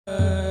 आ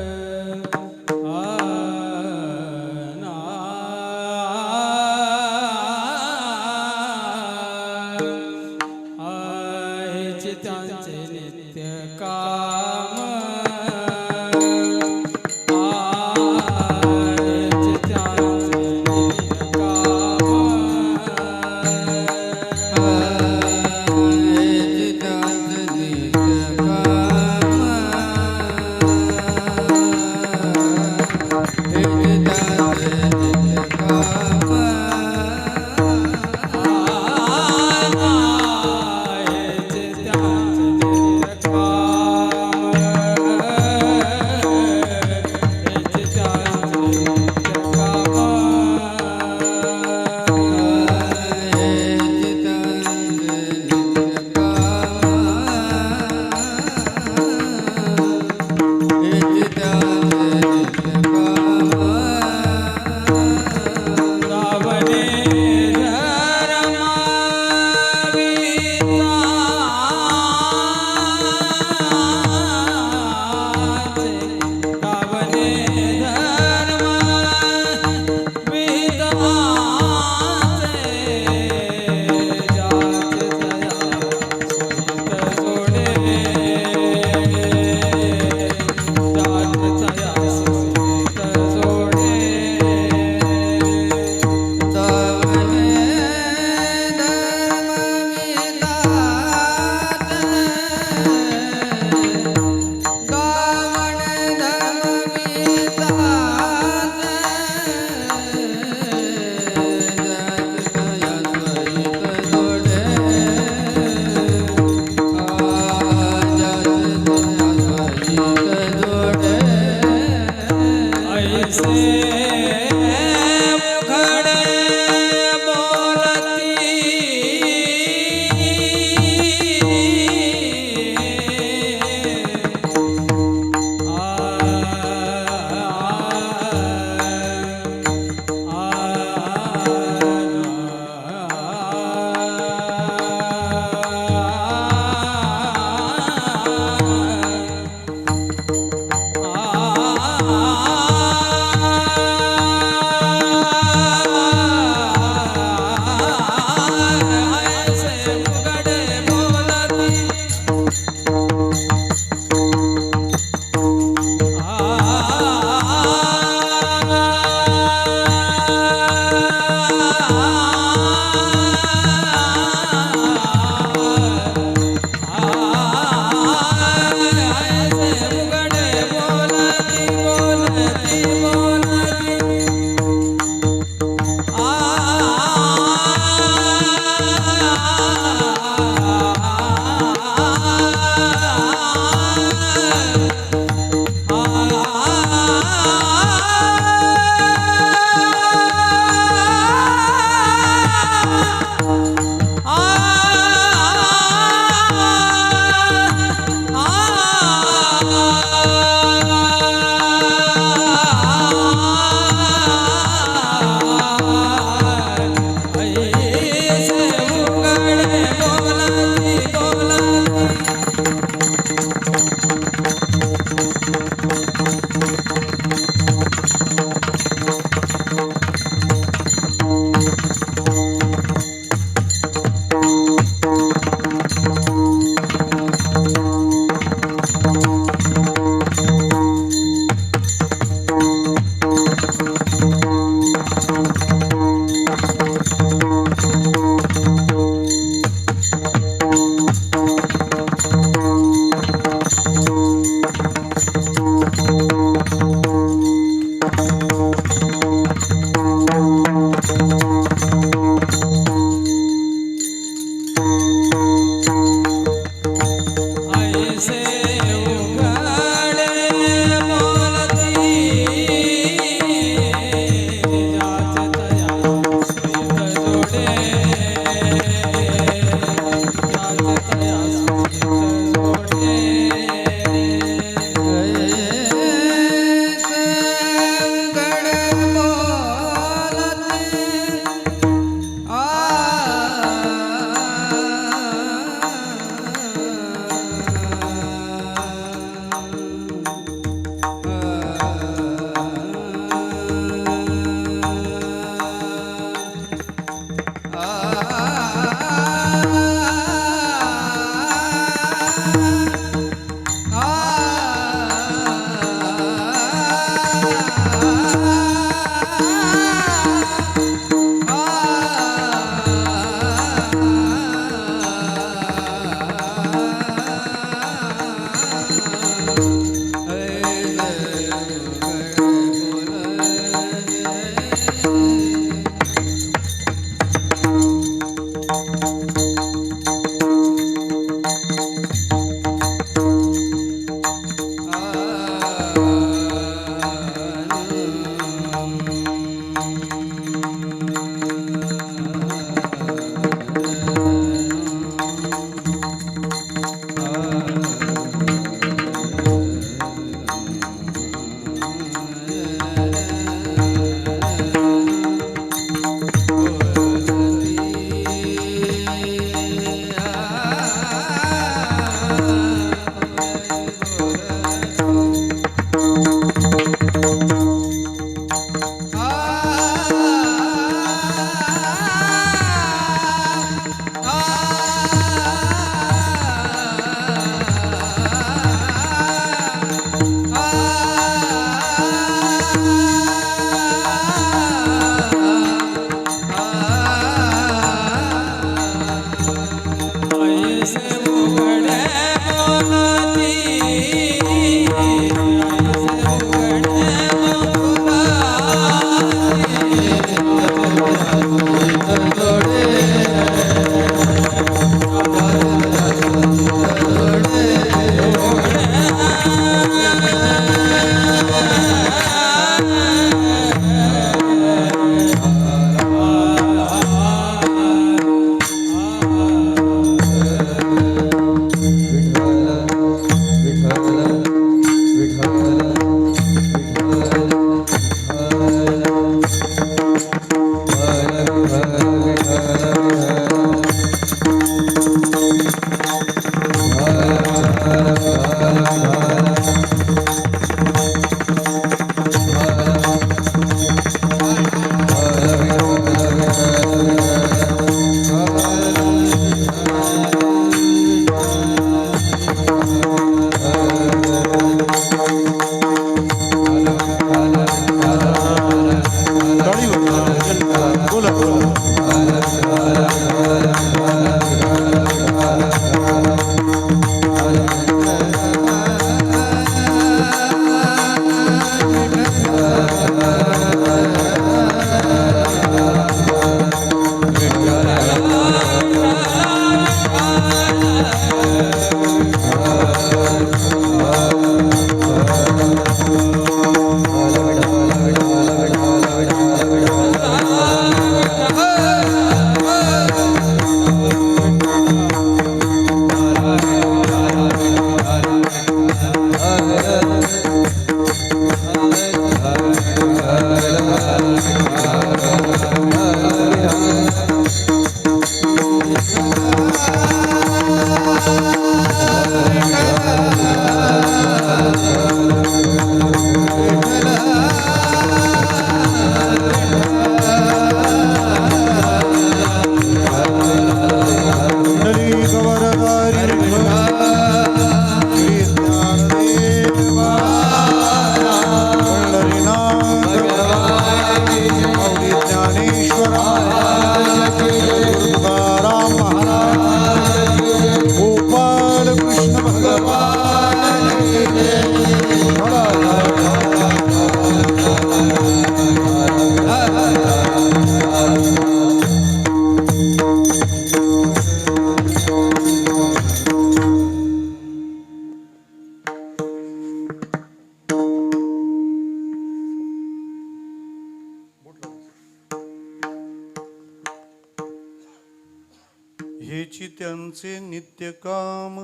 हेची त्यांचे नित्य काम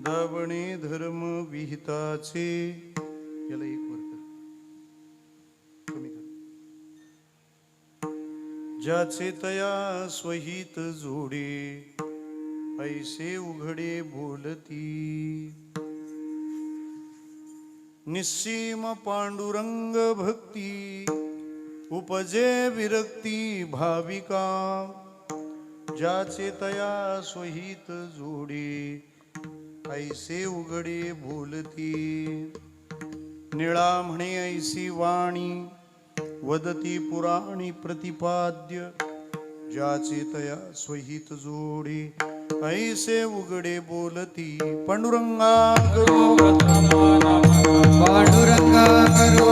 दावणे धर्म विहिताचे. याला एक वर कर, कमी कर. ज्याचे तया स्वहित जोडे ऐसे उघडे बोलती. निस्सीम पांडुरंग भक्ती उपजे विरक्ती भाविका. ज्याचे तया स्वहित जोडे ऐसे उघडे बोलती. निळा म्हणे ऐसी वाणी वदती पुराणी प्रतिपाद्य. ज्याचे तया स्वहित जोडे ऐसे उघडे बोलती. पांडुरंगा करो पांडुरंगा करो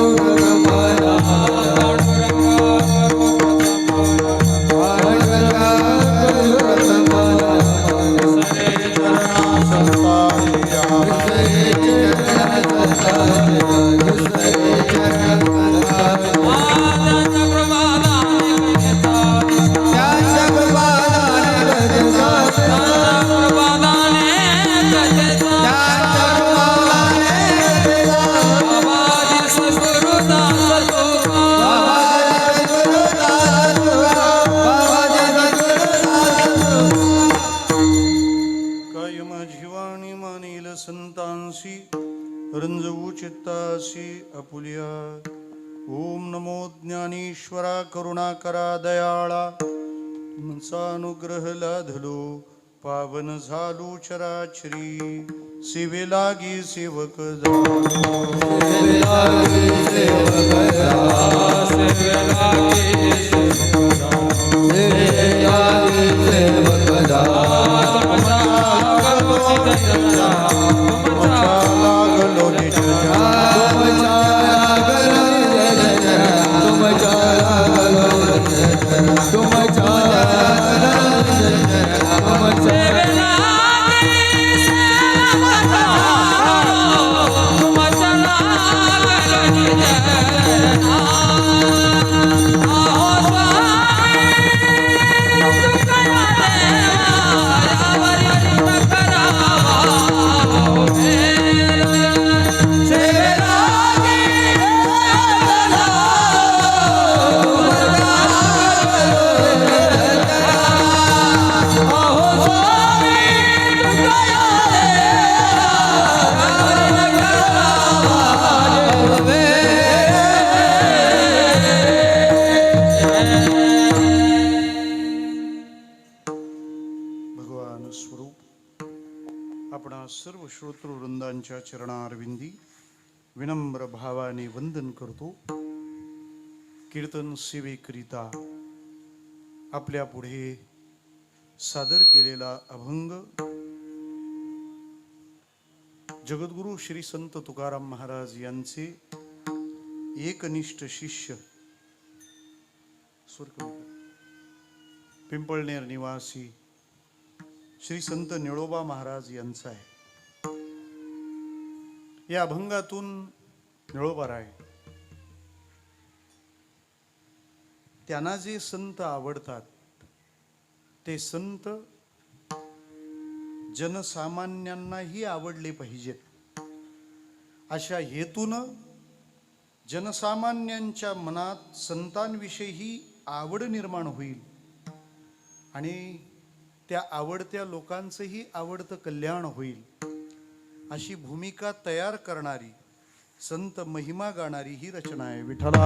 रंजवू चित्तासी आपुलिया. ओम नमो ज्ञानेश्वरा करुणाकरा दयाळा. तुमचा अनुग्रह लाधलो पावन झालो चराचरी. सेवे लागी सेवक सर्व श्रोतृवृंदांच्या चरणारविंदी विनम्र भावाने वंदन करतो. कीर्तन सेवेकरिता आपल्या पुढे सादर केलेला अभंग जगद्गुरु श्री संत तुकाराम महाराज यांचे एकनिष्ठ शिष्य पिंपळनेर निवासी श्री संत निळोबा महाराज यांचा आहे. या अभंगातून निळोबाराय त्यांना जे संत आवडतात ते संत जनसामान्यांनाही आवडले पाहिजेत. अशा हेतूनं जनसामान्यांच्या मनात संतांविषयी आवड निर्माण होईल आणि त्या आवडत्या लोकांचंही आवडतं कल्याण होईल, अशी भूमिका तयार करणारी, संत महिमा गाणारी ही रचना आहे. विठ्ठला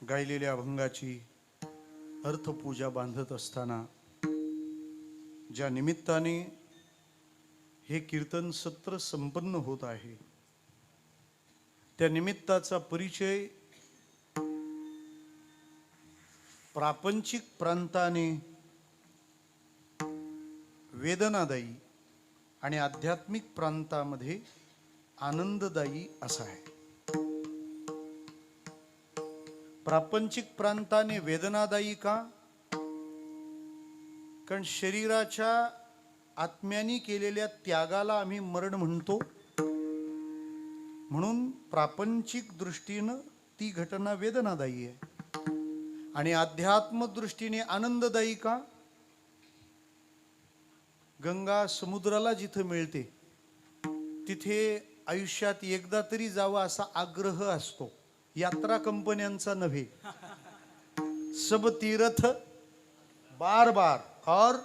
गायलेल्या अभंगाची अर्थपूजा बांधत असताना ज्या निमित्ताने हे कीर्तन सत्र संपन्न होत आहे, त्या निमित्ताचा परिचय प्रापंचिक प्रांताने वेदनादायी आणि आध्यात्मिक प्रांतामध्ये आनंददायी असा आहे. प्रापंचिक प्रांताने वेदनादायी का? कारण शरीराच्या आत्म्याने केलेल्या त्यागाला आम्ही मरण म्हणतो, म्हणून प्रापंचिक दृष्टीनं ती घटना वेदनादायी आहे. आणि अध्यात्म दृष्टीने आनंददायी का? गंगा समुद्राला जिथं मिळते तिथे आयुष्यात एकदा तरी जावं असा आग्रह असतो, यात्रा कंपन्यांचा नव्हे. सब तीर्थ बार बार और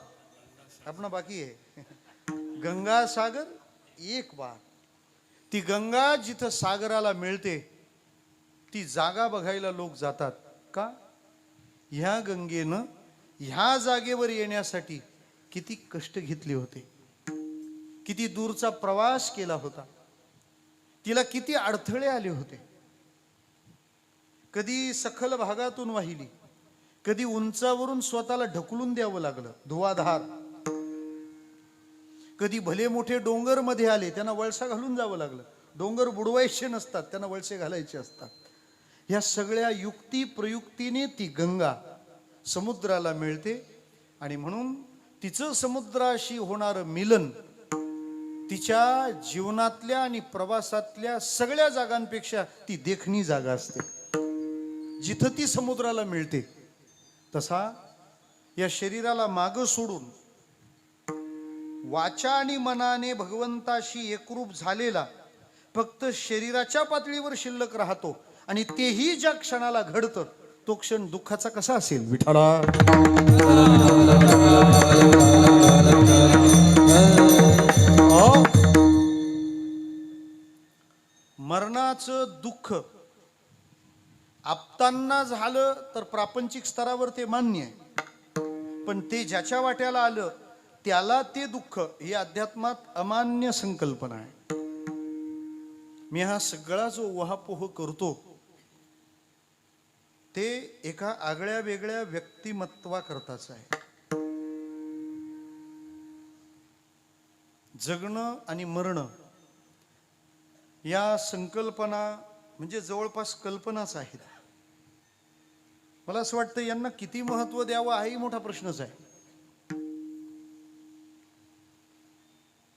अपना बाकी है गंगा सागर एक बार. ती गंगा जिथं सागराला मिळते ती जागा बघायला लोक जातात का? ह्या गंगेनं ह्या जागेवर येण्यासाठी किती कष्ट घेतले होते, किती दूरचा प्रवास केला होता, तिला किती अडथळे आले होते. कधी सखल भागातून वाहिली, कधी उंचावरून स्वतःला ढकलून द्यावं लागलं धुवाधार. कधी भले मोठे डोंगर मध्ये आले, त्यांना वळसा घालून जावं लागलं. डोंगर बुडवायचे नसतात, त्यांना वळसे घालायचे असतात. ह्या सगळ्या युक्ती प्रयुक्तीने ती गंगा समुद्राला मिळते आणि म्हणून तिचं समुद्राशी होणारं मिलन तिच्या जीवनातल्या आणि प्रवासातल्या सगळ्या जागांपेक्षा ती देखणी जागा असते, जिथं ती समुद्राला मिळते. तसा या शरीराला मागं सोडून वाचा आणि मनाने भगवंताशी एकरूप झालेला फक्त शरीराच्या पातळीवर शिल्लक राहतो आणि तेही ज्या क्षणाला घडतं तो क्षण दुःखाचा कसा असेल. विठ्ठला मरणाचं दुःख आपतांना झालं तर प्रापंचिक स्तरावर ते मान्य आहे, पण ते ज्याच्या वाट्याला आलं त्याला ते दुःख ही अध्यात्मात अमान्य संकल्पना आहे. मी हा सगळा जो वहापोह करतो ते एका आगळ्या वेगळ्या व्यक्तिमत्वाकरताच आहे. जगणं आणि मरणं या संकल्पना म्हणजे जवळपास कल्पनाच आहेत. मला असं वाटतं यांना किती महत्व द्यावं हाही मोठा प्रश्नच आहे.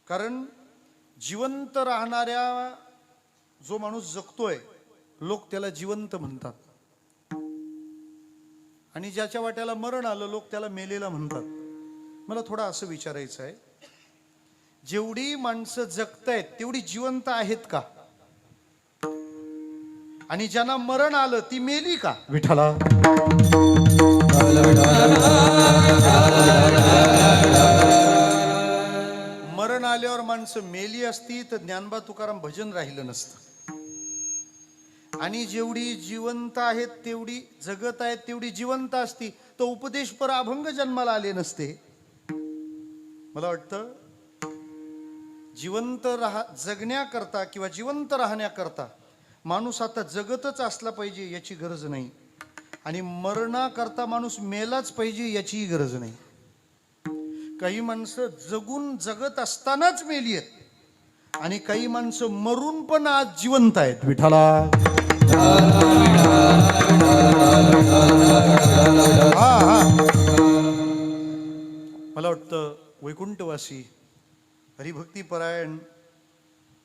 कारण जिवंत राहणाऱ्या जो माणूस जगतोय लोक त्याला जिवंत म्हणतात, आणि ज्याच्या वाट्याला मरण आलं लोक त्याला मेलेला म्हणतात. मला थोडं असं विचारायचं आहे, जेवढी माणसं जगतायत तेवढी जिवंत आहेत का? आणि ज्यांना मरण आलं ती मेली का? विठ्ठला मरण आल्यावर माणसं मेली असती तर ज्ञानबा तुकाराम भजन राहिलं नसतं. आणि जेवढी जिवंत आहेत तेवढी जगत आहेत तेवढी जिवंत असती तर उपदेशपर अभंग जन्माला आले नसते. मला वाटतं जगण्याकरता किंवा जिवंत राहण्याकरता माणूस आता जगतच असला पाहिजे याची गरज नाही, आणि मरणाकरता माणूस मेलाच पाहिजे याचीही गरज नाही. काही माणसं जगून जगत असतानाच मेली आहेत आणि काही माणसं मरून पण आज जिवंत आहेत. विठ्ठला मला वाटतं वैकुंठवासी हरिभक्तीपरायण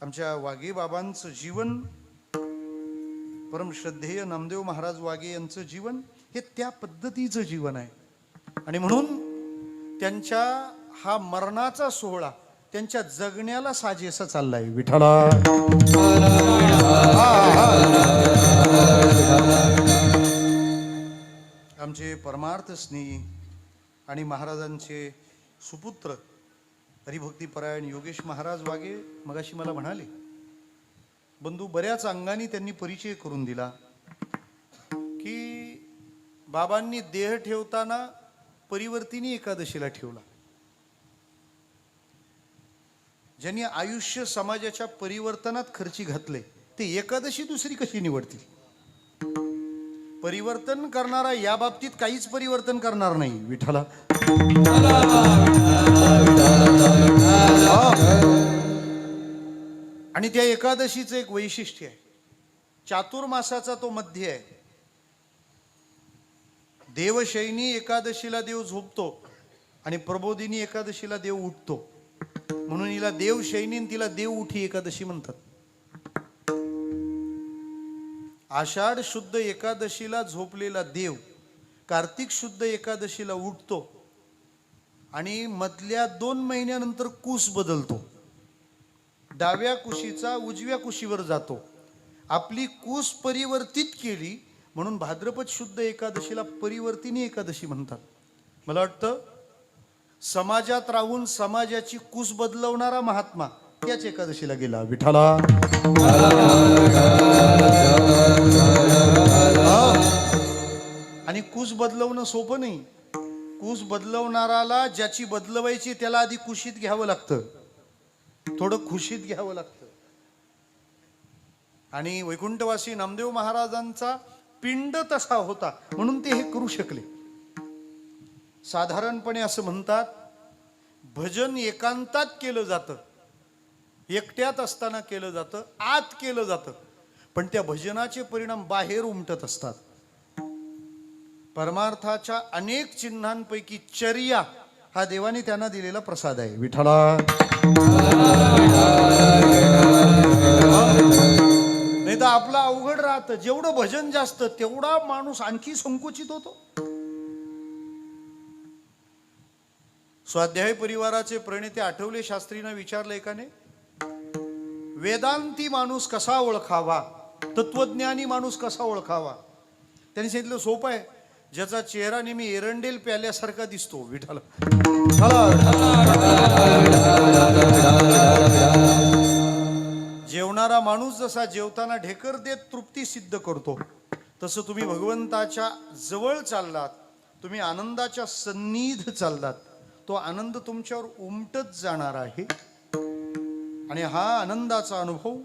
आमच्या वागे बाबांचं जीवन, परम श्रद्धेय नामदेव महाराज वागे यांचं जीवन हे त्या पद्धतीचं जीवन आहे. आणि म्हणून त्यांच्या हा मरणाचा सोहळा त्यांच्या जगण्याला साजेसा चाललाय. विठ्ठला आमचे परमार्थ स्नेही आणि महाराजांचे सुपुत्र हरिभक्तीपरायण योगेश महाराज वागे मगाशी मला म्हणाले, बंधू बऱ्याच अंगाने त्यांनी परिचय करून दिला की बाबांनी देह ठेवताना परिवर्तिनी एकादशीला ठेवला. ज्यांनी आयुष्य समाजाच्या परिवर्तनात खर्ची घातले ते एकादशी दुसरी कशी निवडतील? परिवर्तन करणारा या बाबतीत काहीच परिवर्तन करणार नाही. विठ्ठला आणि त्या एकादशीचं एक वैशिष्ट्य आहे, चातुर्मासाचा तो मध्य आहे. देवशयनी एकादशीला देव झोपतो आणि प्रबोधिनी एकादशीला देव उठतो, म्हणून हिला देवशयनी आणि तिला देव उठी एकादशी म्हणतात. आषाढ शुद्ध एकादशीला झोपलेला देव कार्तिक शुद्ध एकादशीला उठतो आणि मधल्या 2 महिन्यानंतर कुस बदलतो. डाव्या कुशीचा उजव्या कुशीवर जातो. आपली कुस परिवर्तित केली म्हणून भाद्रपद शुद्ध एकादशीला परिवर्तिनी एकादशी म्हणतात. मला वाटतं समाजात राहून समाजाची कुस बदलवणारा महात्मा त्याच एकादशीला गेला. विठ्ठला आणि कुस बदलवणं सोपं नाही. कुस बदलवणाराला ज्याची बदलवायची त्याला आधी कुशीत घ्यावं लागतं, थोडं खुशीत घ्यावं लागतं. आणि वैकुंठवासी नामदेव महाराजांचा पिंड तसा होता म्हणून ते हे करू शकले. साधारणपणे असं म्हणतात, भजन एकांतात केलं जातं, एकट्यात असताना केलं जातं, आत केलं जातं, पण त्या भजनाचे परिणाम बाहेर उमटत असतात. परमार्थाच्या अनेक चिन्हांपैकी चर्या हा देवाने त्यांना दिलेला प्रसाद आहे. विठ्ठला नाही तर आपलं अवघड राहतं. जेवढं भजन जास्त तेवढा माणूस आणखी संकुचित होतो. स्वाध्याय परिवाराचे प्रणेते आठवले शास्त्रींना विचारलं एकाने, वेदांती माणूस कसा ओळखावा, तत्वज्ञानी माणूस कसा ओळखावा? त्यांनी सांगितलं सोपं आहे, ज्याचा चेहरा नेहमी एरंडेल प्याल्यासारखा दिसतो. विठ्ठला जेवणारा माणूस जसा जेवताना ढेकर देत तृप्ती सिद्ध करतो, तसं तुम्ही भगवंताच्या जवळ चाललात, तुम्ही आनंदाच्या सन्निध चाललात, तो आनंद तुमच्यावर उमटत जाणार आहे. आणि हा आनंदाचा अनुभव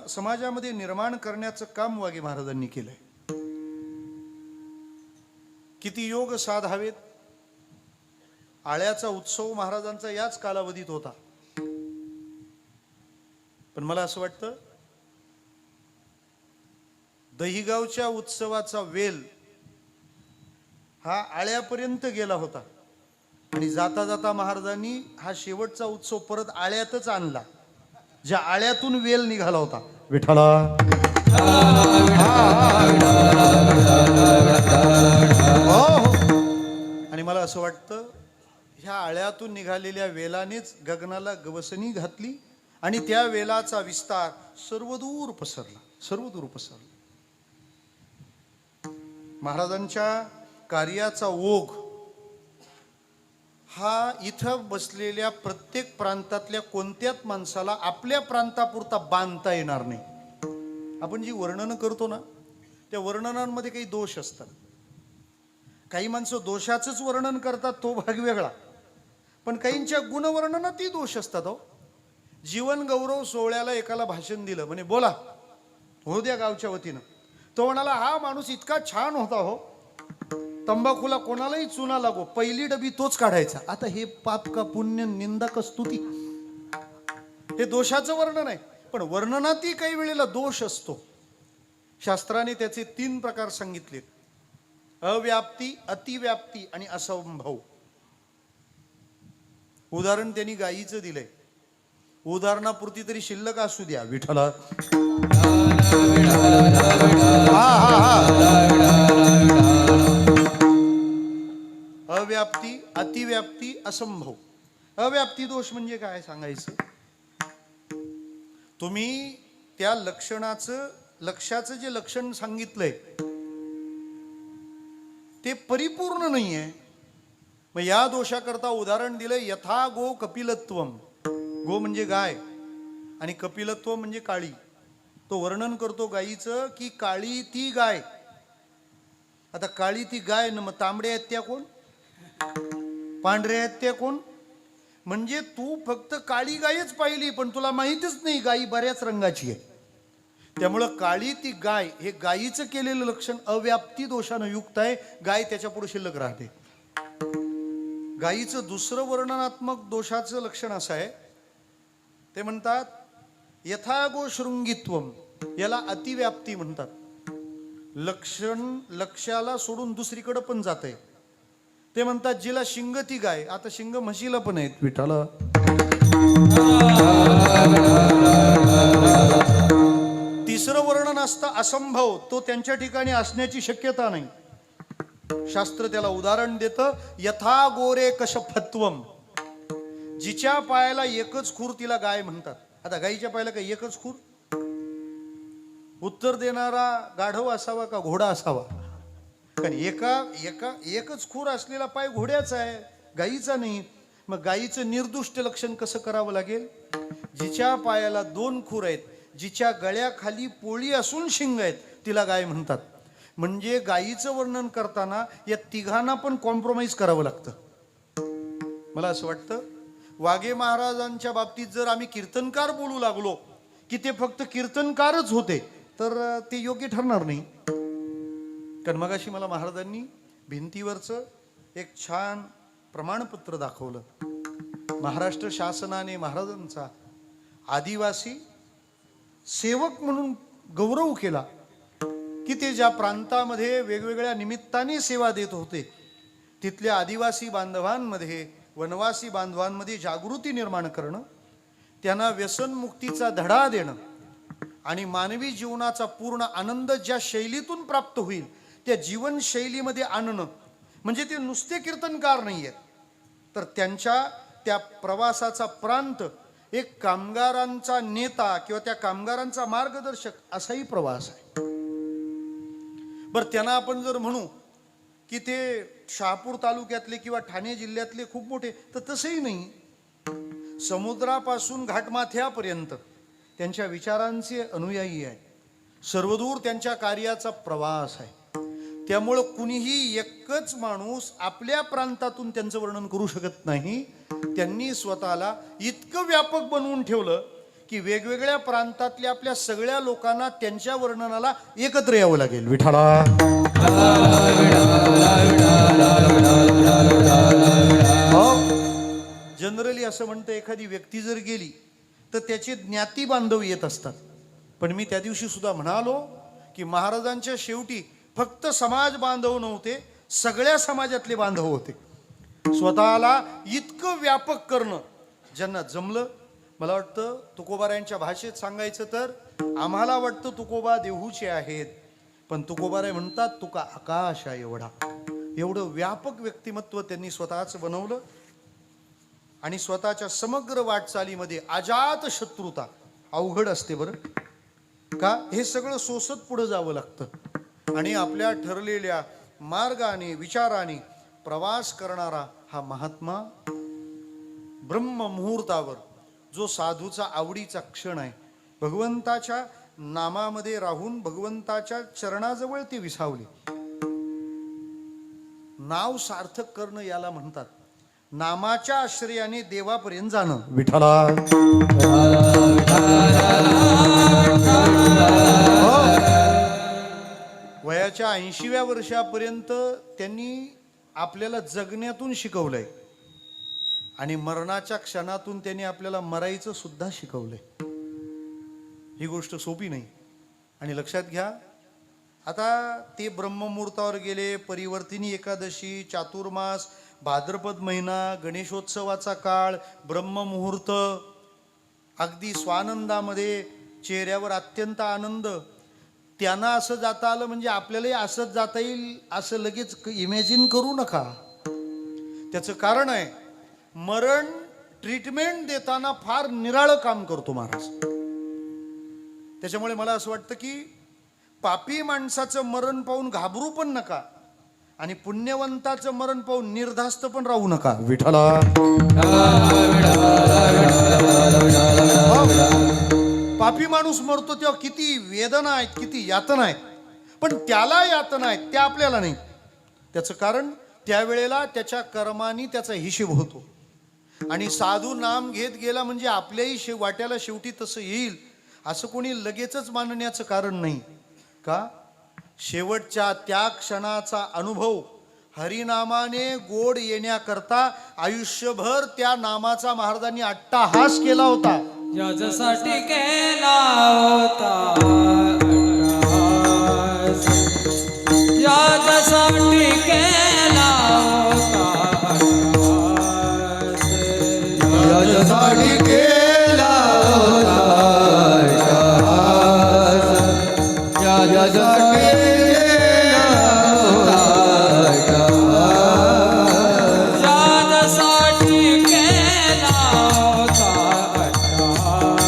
समाजामध्ये निर्माण करण्याचं काम वागे महाराजांनी केलंय. किती योग साधावेत. आळ्याचा उत्सव महाराजांचा याच कालावधीत होता. पण मला असं वाटतं दहिगावच्या उत्सवाचा वेल हा आळ्यापर्यंत गेला होता आणि जाता जाता महाराजांनी हा शेवटचा उत्सव परत आळ्यातच आणला, ज्या आळ्यातून वेल निघाला होता. विठ्ठला आणि मला असं वाटतं ह्या आळ्यातून निघालेल्या वेलानेच गगनाला गवसणी घातली आणि त्या वेलाचा विस्तार सर्वदूर पसरला, सर्वदूर पसरला. महाराजांच्या कार्याचा ओघ हा इथं बसलेल्या प्रत्येक प्रांतातल्या कोणत्याच माणसाला आपल्या प्रांतापुरता बांधता येणार नाही. आपण जी वर्णनं करतो ना, त्या वर्णनांमध्ये काही दोष असतात. काही माणसं दोषाचंच वर्णन करतात, तो भाग वेगळा, पण काहींच्या गुणवर्णनातही दोष असतात. हो, जीवन गौरव सोहळ्याला एकाला भाषण दिलं, म्हणे बोला हो द्या गावच्या वतीनं. तो म्हणाला, हा माणूस इतका छान होता हो, तंबाखूला कोणालाही चुना लागो पहिली डबी तोच काढायचा. आता हे पाप का पुण्य, निंदा का स्तुती, हे दोषाचं वर्णन आहे. पण वर्णनातही काही वेळेला दोष असतो. शास्त्राने त्याचे 3 प्रकार सांगितले, अव्याप्ती, अतिव्याप्ती आणि असंभव. उदाहरण त्यांनी गायीचं दिलंय, उदाहरणापुरती तरी शिल्लक असू द्या. विठ्ठला अव्याप्ती, अतिव्याप्ती, असंभव. अव्याप्ती दोष म्हणजे काय सांगायचं? तुम्ही त्या लक्ष्याचं जे लक्षण सांगितलंय ते परिपूर्ण नाहीये. मग या दोषाकरता उदाहरण दिलंय, यथा गो कपिलत्वम. गो म्हणजे गाय आणि कपिलत्व म्हणजे काळी. तो वर्णन करतो गायीचं की काळी ती गाय. आता काळी ती गाय ना, मग तांबड्या आहेत त्या कोण, पांढऱ्या आहेत त्या कोण? म्हणजे तू फक्त काळी गायच पाहिली, पण तुला माहितीच नाही गायी बऱ्याच रंगाची आहे. त्यामुळं काळी ती गाय हे गायीचं केलेलं लक्षण अव्याप्ती दोषानं युक्त आहे. गाय त्याच्या पुढे शिल्लक राहते. गायीचं दुसरं वर्णनात्मक दोषाचं लक्षण असं आहे, ते म्हणतात यथागो शृंगित्वम. याला अतिव्याप्ती म्हणतात. लक्ष्याला सोडून दुसरीकडे पण जात आहे. ते म्हणतात जिला शिंग ती गाय. आता शिंग म्हशीला पण आहेत विठाला. तिसरं वर्णन असतं असंभव. तो त्यांच्या ठिकाणी असण्याची शक्यता नाही. शास्त्र त्याला उदाहरण देतं, यथा गोरे कशफत्वम. जिच्या पायाला एकच खूर तिला गाय म्हणतात. आता गायीच्या पायाला काय एकच खूर? उत्तर देणारा गाढव असावा का घोडा असावा? कारण एकच खूर असलेला पाय घोड्याचा आहे, गायीचा नाही. मग गायीचं निर्दुष्ट लक्षण कसं करावं लागेल? जिच्या पायाला 2 खूर आहेत, जिच्या गळ्याखाली पोळी असून शिंग आहेत, तिला गाय म्हणतात. म्हणजे गायीचं वर्णन करताना या तिघांना पण कॉम्प्रोमाइज करावं लागतं. मला असं वाटतं वाघे महाराजांच्या बाबतीत जर आम्ही कीर्तनकार बोलू लागलो की ते फक्त कीर्तनकारच होते, तर ते योग्य ठरणार नाही. कारण मगाशी मला महाराजांनी भिंतीवरचं एक छान प्रमाणपत्र दाखवलं. महाराष्ट्र शासनाने महाराजांचा आदिवासी सेवक म्हणून गौरव केला की ते ज्या प्रांतामध्ये वेगवेगळ्या निमित्ताने सेवा देत होते, तिथल्या आदिवासी बांधवांमध्ये, वनवासी बांधवांमध्ये जागृती निर्माण करणं, त्यांना व्यसनमुक्तीचा धडा देणं आणि मानवी जीवनाचा पूर्ण आनंद ज्या शैलीतून प्राप्त होईल त्या जीवनशैलीमध्ये आणणं. म्हणजे ते नुसते कीर्तनकार नाही आहेत, तर त्यांच्या त्या प्रवासाचा प्रांत एक कामगारांचा नेता किंवा त्या कामगारांचा मार्गदर्शक असाही प्रवास आहे. बरं, त्यांना आपण जर म्हणू की ते शहापूर तालुक्यातले किंवा ठाणे जिल्ह्यातले खूप मोठे, तर तसंही नाही. समुद्रापासून घाटमाथ्यापर्यंत त्यांच्या विचारांचे अनुयायी आहे. सर्वदूर त्यांच्या कार्याचा प्रवास आहे. त्यामुळं कुणीही एकच माणूस आपल्या प्रांतातून त्यांचं वर्णन करू शकत नाही. त्यांनी स्वतःला इतकं व्यापक बनवून ठेवलं की वेगवेगळ्या प्रांतातल्या आपल्या सगळ्या लोकांना त्यांच्या वर्णनाला एकत्र यावं लागेल. विठाला जनरली असं म्हणतं, एखादी व्यक्ती जर गेली तर त्याचे ज्ञाती बांधव येत असतात. पण मी त्या दिवशी सुद्धा म्हणालो की महाराजांच्या शेवटी फक्त समाज बांधव नव्हते, सगळ्या समाजातले बांधव होते. स्वतःला इतकं व्यापक करणं ज्यांना जमलं. मला वाटतं तुकोबारायांच्या भाषेत सांगायचं तर आम्हाला वाटतं तुकोबा देहूचे आहेत, पण तुकोबाराय म्हणतात तुका आकाश आहे एवढा. एवढं व्यापक व्यक्तिमत्व त्यांनी स्वतःच बनवलं. आणि स्वतःच्या समग्र वाटचालीमध्ये अजात शत्रुता अवघड असते बरं का. हे सगळं सोसत पुढे जावं लागतं आणि आपल्या ठरलेल्या मार्गाने विचाराने प्रवास करणारा हा महात्मा ब्रह्म मुहूर्तावर जो साधूचा आवडीचा क्षण आहे, भगवंताच्या नामामध्ये राहून भगवंताच्या चरणाजवळ ते विसावले. नाव सार्थक करणं याला म्हणतात. नामाच्या आश्रयाने देवापर्यंत जाणं. विठ्ठला वयाच्या 80व्या वर्षापर्यंत त्यांनी आपल्याला जगण्यातून शिकवलंय आणि मरणाच्या क्षणातून त्यांनी आपल्याला मरायचं सुद्धा शिकवलंय. ही गोष्ट सोपी नाही. आणि लक्षात घ्या, आता ते ब्रह्ममुहूर्तावर गेले. परिवर्तिनी एकादशी, चातुर्मास, भाद्रपद महिना, गणेशोत्सवाचा काळ, ब्रह्ममुहूर्त, अगदी स्वानंदामध्ये, चेहऱ्यावर अत्यंत आनंद. त्यांना असं जाता आलं म्हणजे आपल्यालाही असंच जाता येईल असं लगेच इमॅजिन करू नका. त्याचं कारण आहे, मरण ट्रीटमेंट देताना फार निराळं काम करतो महाराज. त्याच्यामुळे मला असं वाटतं की पापी माणसाचं मरण पाहून घाबरू पण नका आणि पुण्यवंताचं मरण पाहून निर्धास्त पण राहू नका. विठ्ठला. पापी माणूस मरतो तेव्हा किती वेदना आहेत, किती यातना आहेत, पण त्याला यातना आहेत, त्या आपल्याला नाही. त्याचं कारण त्यावेळेला त्याच्या कर्मानी त्याचा हिशेब होतो. आणि साधू नाम घेत गेला म्हणजे आपल्याही वाट्याला शेवटी तसं येईल असं कोणी लगेचच मानण्याचं कारण नाही. का? शेवटच्या त्या क्षणाचा अनुभव हरिनामाने गोड येण्याकरता आयुष्यभर त्या नामाचा महाराजांनी अट्टाहास केला होता. याच्यासाठी केला होता अट्टाहास, याच्यासाठी केला होता अट्टाहास, याच्यासाठी केला होता अट्टाहास, याच्यासाठी केला होता अट्टाहास, याच्यासाठी केला होता अट्टाहास,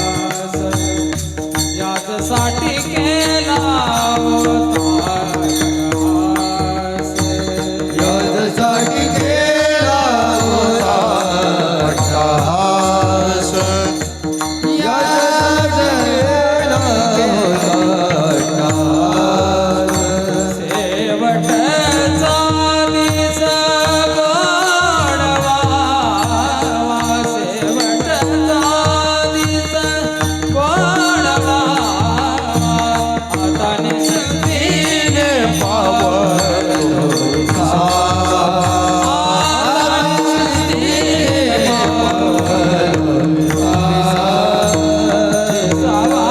याच्यासाठी केला होता अट्टाहास, याच्यासाठी केला होता अट्टाहास. याच्यासाठी केला होता अट्टाहास, शेवटचा दिस गोडवा, शेवटचा दिस गोडवा, आता निश्चितीने पावतो सावा, आता निश्चितीने पावतो सावा.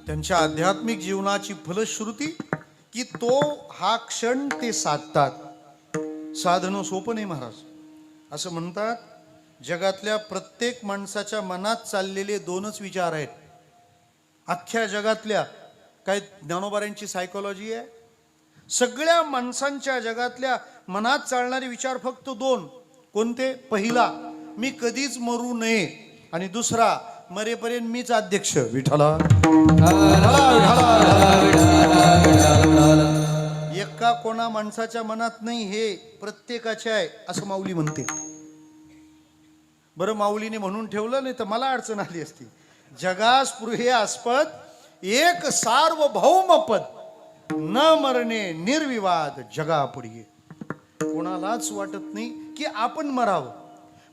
त्यांच्या आध्यात्मिक जीवनाची फलश्रुती की तो हा क्षण ते साधतात. साधनं सोपं नाही महाराज. असं म्हणतात, जगातल्या प्रत्येक माणसाच्या मनात चाललेले दोनच विचार आहेत. अख्ख्या जगातल्या काय ज्ञानोबारांची सायकोलॉजी आहे, सगळ्या माणसांच्या जगातल्या मनात चालणारे विचार फक्त दोन. कोणते? पहिला, मी कधीच मरू नये, आणि दुसरा, मरेपर्यंत मीच अध्यक्ष. विठ्ठला. एका कोणा माणसाच्या मनात नाही, हे प्रत्येकाचे आहे असं माऊली म्हणते. बरं, माऊलीने म्हणून ठेवलं, नाही तर मला अडचण आली असती. जगास्पृहेयास्पद एक सार्वभौम पद, न मरणे निर्विवाद जगापुढे. कोणालाच वाटत नाही की आपण मरावं.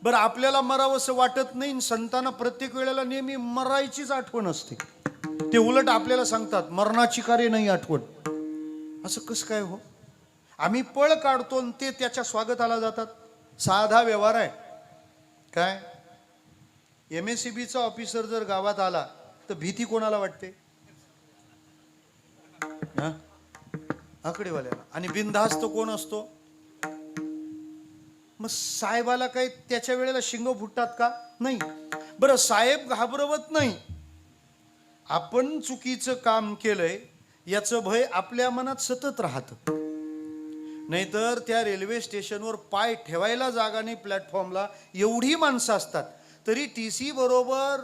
बरं, आपल्याला मरावं असं वाटत नाही, संतांना प्रत्येक वेळेला नेहमी मरायचीच आठवण असते. ते उलट आपल्याला सांगतात मरणाची कार्य नाही आठवण. असं कसं काय हो? आम्ही पळ काढतो आणि ते त्याच्या स्वागताला जातात. साधा व्यवहार आहे. काय? MSCBचा ऑफिसर जर गावात आला तर भीती कोणाला वाटते? आकडेवाल्याला. आणि बिनधास्त कोण असतो? मग साहेबाला काही त्याच्या वेळेला शिंग फुटतात का? नाही. बरं, साहेब घाबरवत नाही. आपण चुकीचं काम केलंय याचं भय आपल्या मनात सतत राहतं. नाहीतर त्या रेल्वे स्टेशनवर पाय ठेवायला जागा नाही, प्लॅटफॉर्मला एवढी माणसं असतात, तरी TC बरोबर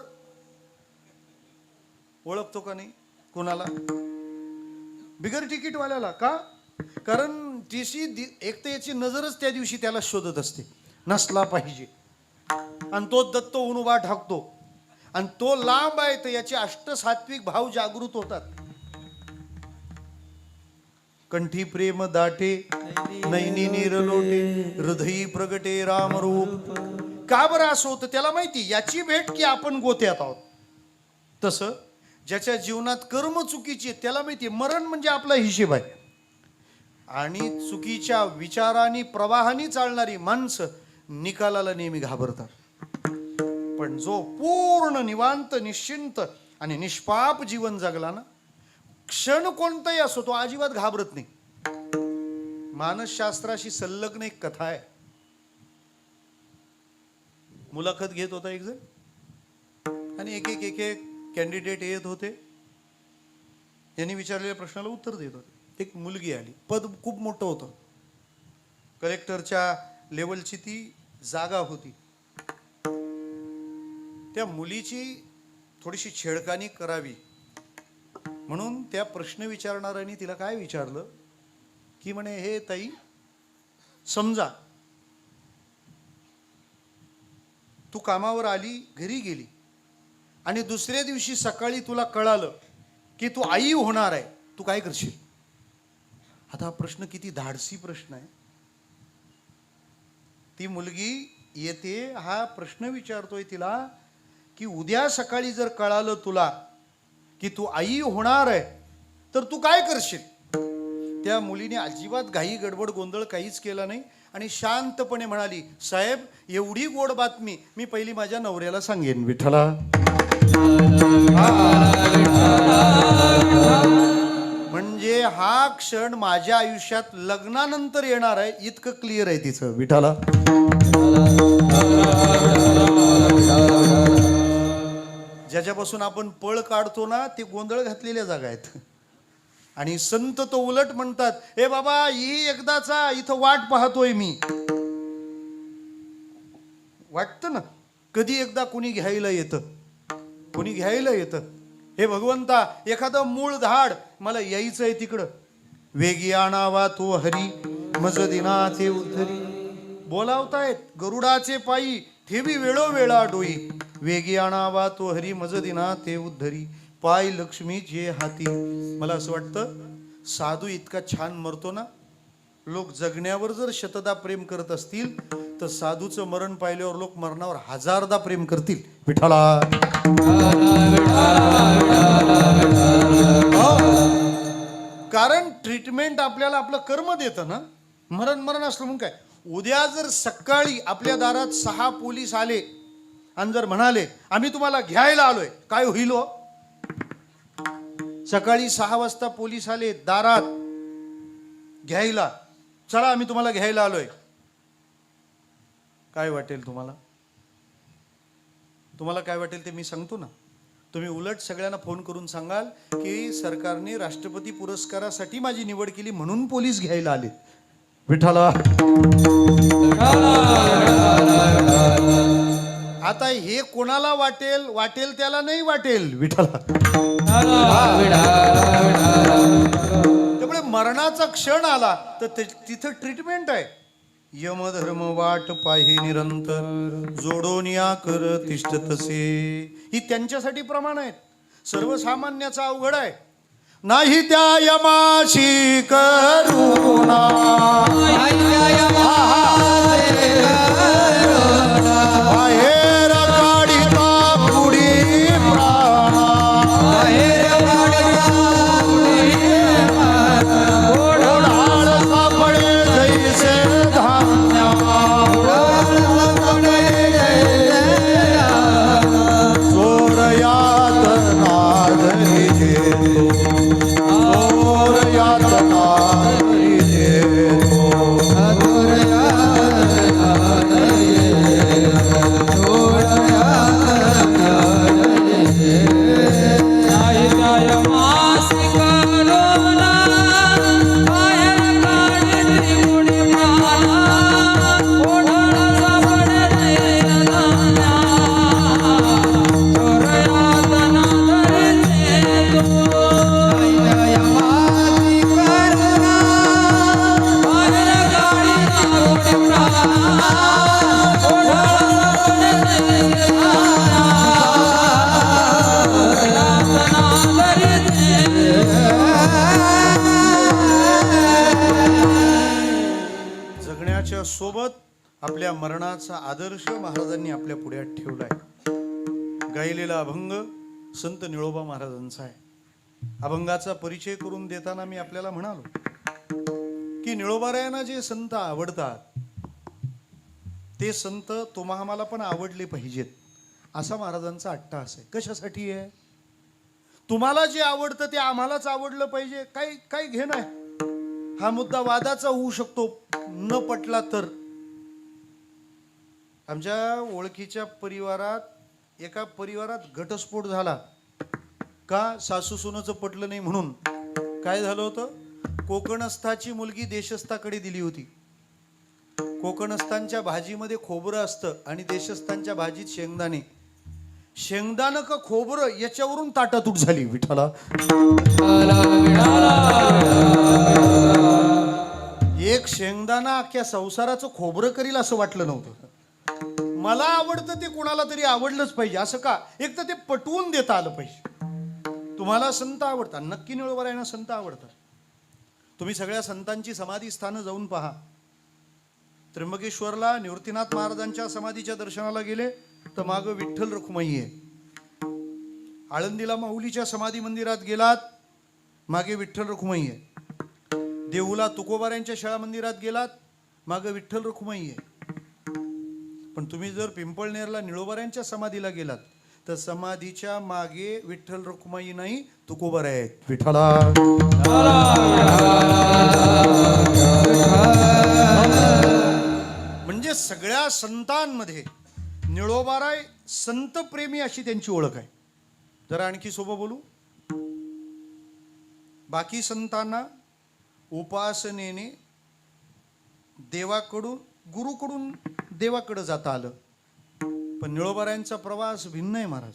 ओळखतो का नाही कोणाला? बिगर तिकीटवाल्याला. का? कारण TC एक तर याची नजरच त्या दिवशी त्याला शोधत असते, नसला पाहिजे, आणि तो दत्त होऊन उभा ठाकतो, आणि तो लांब आहे तर याचे अष्टसात्विक भाव जागृत होतात. कंठी प्रेम दाटे, नैनी नीर लोटे, हृदयी प्रगटे रामरूप. का बरं असं होतं? त्याला माहिती याची भेट की आपण गोत्यात आहोत. तसं ज्याच्या जीवनात कर्म चुकीची आहेत त्याला माहिती मरण म्हणजे आपला हिशेब आहे. आणि चुकीच्या विचारांनी प्रवाहानी चालणारी माणसं निकालाला नेहमी घाबरतात. पण जो पूर्ण निवांत, निश्चिंत आणि निष्पाप जीवन जगला ना, क्षण कोणताही असो तो अजिबात घाबरत नाही. मानसशास्त्राशी संलग्न एक कथा आहे. मुलाखत घेत होता एक जण, आणि एक एक कॅन्डिडेट येत होते. यांनी विचारलेल्या प्रश्नाला उत्तर देत होते. एक मुलगी आली, पद खूप मोठं होतं, कलेक्टरच्या लेवलची ती जागा होती. त्या मुलीची थोडीशी छेडखानी करावी म्हणून त्या प्रश्न विचारणाऱ्यांनी तिला काय विचारलं की म्हणे, हे ताई समजा तू कामावर आली, घरी गेली आणि दुसऱ्या दिवशी सकाळी तुला कळालं की तू आई होणार आहे, तू काय करशील? आता हा प्रश्न किती धाडसी प्रश्न आहे. ती मुलगी येते, हा प्रश्न विचारतोय तिला की उद्या सकाळी जर कळालं तुला की तू आई होणार आहे तर तू काय करशील? त्या मुलीने अजिबात घाई गडबड गोंधळ काहीच केला नाही आणि शांतपणे म्हणाली, साहेब एवढी गोड बातमी मी पहिली माझ्या नवऱ्याला सांगेन. विठ्ठला. म्हणजे हा क्षण माझ्या आयुष्यात लग्नानंतर येणार आहे इतकं क्लिअर आहे तिचं. विठ्ठला. ज्याच्यापासून आपण पळ काढतो ना ते गोंधळ घातलेल्या जागा आहेत. आणि संत तो उलट म्हणतात, ए बाबा ही एकदाचा, इथं वाट पाहतोय मी. वाटतं ना कधी एकदा कुणी घ्यायला येतं, कुणी घ्यायला येतं. हे भगवंता एखादं मूळ झाड मला यायचंय तिकडं. वेगी आणावा तो हरी मज दिनाचे उद्धरी. बोलावतायत गरुडाचे पायी ठेवी वेळोवेळा डोई. वेगी आणावा तो हरी मज दिना ते उद्धरी. पाय लक्ष्मीचे हाती. मला असं वाटतं साधू इतका छान मरतो ना. लोक जगण्यावर जर शतदा प्रेम करत असतील तर साधूचं मरण पाहिल्यावर लोक मरणावर हजारदा प्रेम करतील. विठ्ठला. कारण ट्रीटमेंट आपल्याला आपलं कर्म देतं ना. मरण असलं म्हणून काय. उद्या जर सकाळी आपल्या दारात 6 पोलीस आले आणि जर म्हणाले आम्ही तुम्हाला घ्यायला आलोय, काय होईल हो? सकाळी 6 वाजता पोलीस आले दारात घ्यायला, चला आम्ही तुम्हाला घ्यायला आलोय, काय वाटेल तुम्हाला? तुम्हाला काय वाटेल ते मी सांगतो ना. तुम्ही उलट सगळ्यांना फोन करून सांगाल की सरकारने राष्ट्रपती पुरस्कारासाठी माझी निवड केली म्हणून पोलीस घ्यायला आले. विठ्ठला. आता हे कोणाला वाटेल? वाटेल त्याला नाही वाटेल. विठ्ठला. त्यामुळे मरणाचा क्षण आला तर तिथं ट्रीटमेंट आहे. यमधर्म वाट पाहि निरंतर जोडून या कर तिष्ठ तसे. ही त्यांच्यासाठी प्रमाण आहेत. सर्वसामान्याचा अवघड आहे. नाही त्या यमाशी करुणा. बाहेर काढिता पुढी प्राणा. ओढाळ सापडे जैसे धान्य. चोर यातना धरी घेतो. चोर यातना धरी घेतो. जगण्याच्या सोबत आपल्या मरणाचा आदर्श महाराजांनी आपल्या पुढ्यात ठेवलाय. गायलेला अभंग संत निळोबा महाराजांचा आहे. अभंगाचा परिचय करून देताना मी आपल्याला म्हणालो की निळोबारायांना जे संत आवडतात ते संत तुम्हा आम्हाला पण आवडले पाहिजेत असा महाराजांचा अट्टाहास आहे. कशासाठी आहे? तुम्हाला जे आवडतं ते आम्हालाच आवडलं पाहिजे. काय घेणं आहे? हा मुद्दा वादाचा होऊ शकतो न पटला तर. आमच्या ओळखीच्या परिवारात एका परिवारात घटस्फोट झाला. का सासू सुनेचं पटलं नाही म्हणून. काय झालं होतं, कोकणस्थाची मुलगी देशस्थाकडे दिली होती. कोकणस्थांच्या भाजीमध्ये खोबरं असतं आणि देशस्थांच्या भाजीत शेंगदाणे. शेंगदाणं का खोबरं याच्यावरून ताटातूट झाली विठाला. एक शेंगदाणा अख्ख्या संसाराचं खोबरं करील असं वाटलं नव्हतं. मला आवडतं ते कोणाला तरी आवडलंच पाहिजे असं का, एक तर ते पटवून देता आलं पाहिजे. तुम्हाला संत आवडतात, नक्की निळोबारायांना संत आवडतात. तुम्ही सगळ्या संतांची समाधी स्थानं जाऊन पहा. त्र्यंबकेश्वरला निवृत्तीनाथ महाराजांच्या समाधीच्या दर्शनाला गेले तर मागं विठ्ठल रखुमाई आहे. आळंदीला माऊलीच्या समाधी मंदिरात गेलात, मागे विठ्ठल रखुमाई आहे. देऊला तुकोबारायांच्या शाळा मंदिरात गेलात, मागे विठ्ठल रखुमाई आहे. पण तुम्ही जर पिंपळनेरला निळोबारायांच्या समाधीला गेलात तर समाधीच्या मागे विठ्ठल रखुमाई नाही, तुकोबार आहेत. विठ्ठला म्हणजे सगळ्या संतांमध्ये निळोबाराय संत प्रेमी अशी त्यांची ओळख आहे. जरा आणखी सोबत बोलू. बाकी संतांना उपासनेने देवाकडून गुरुकडून देवाकडे जाता आलं, पण निळोबारायांचा प्रवास भिन्न आहे महाराज.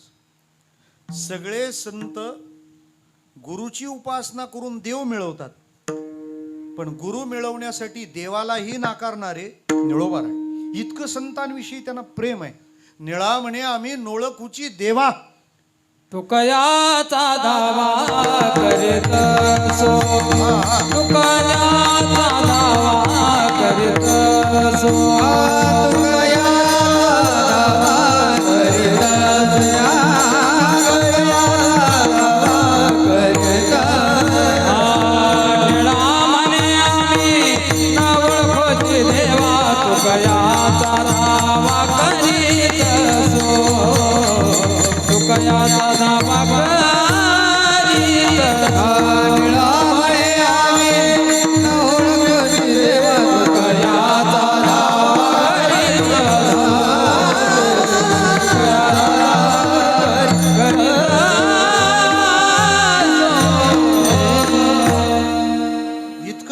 सगळे संत गुरुची उपासना करून देव मिळवतात, पण गुरु मिळवण्यासाठी देवालाही नाकारणारे निळोबाराय. इतकं संतांविषयी त्यांना प्रेम आहे. निळा म्हणे आम्ही नोळखुची देवा, तुकयाचा धावा करीत सो, तुकयाचा धावा करीत सो,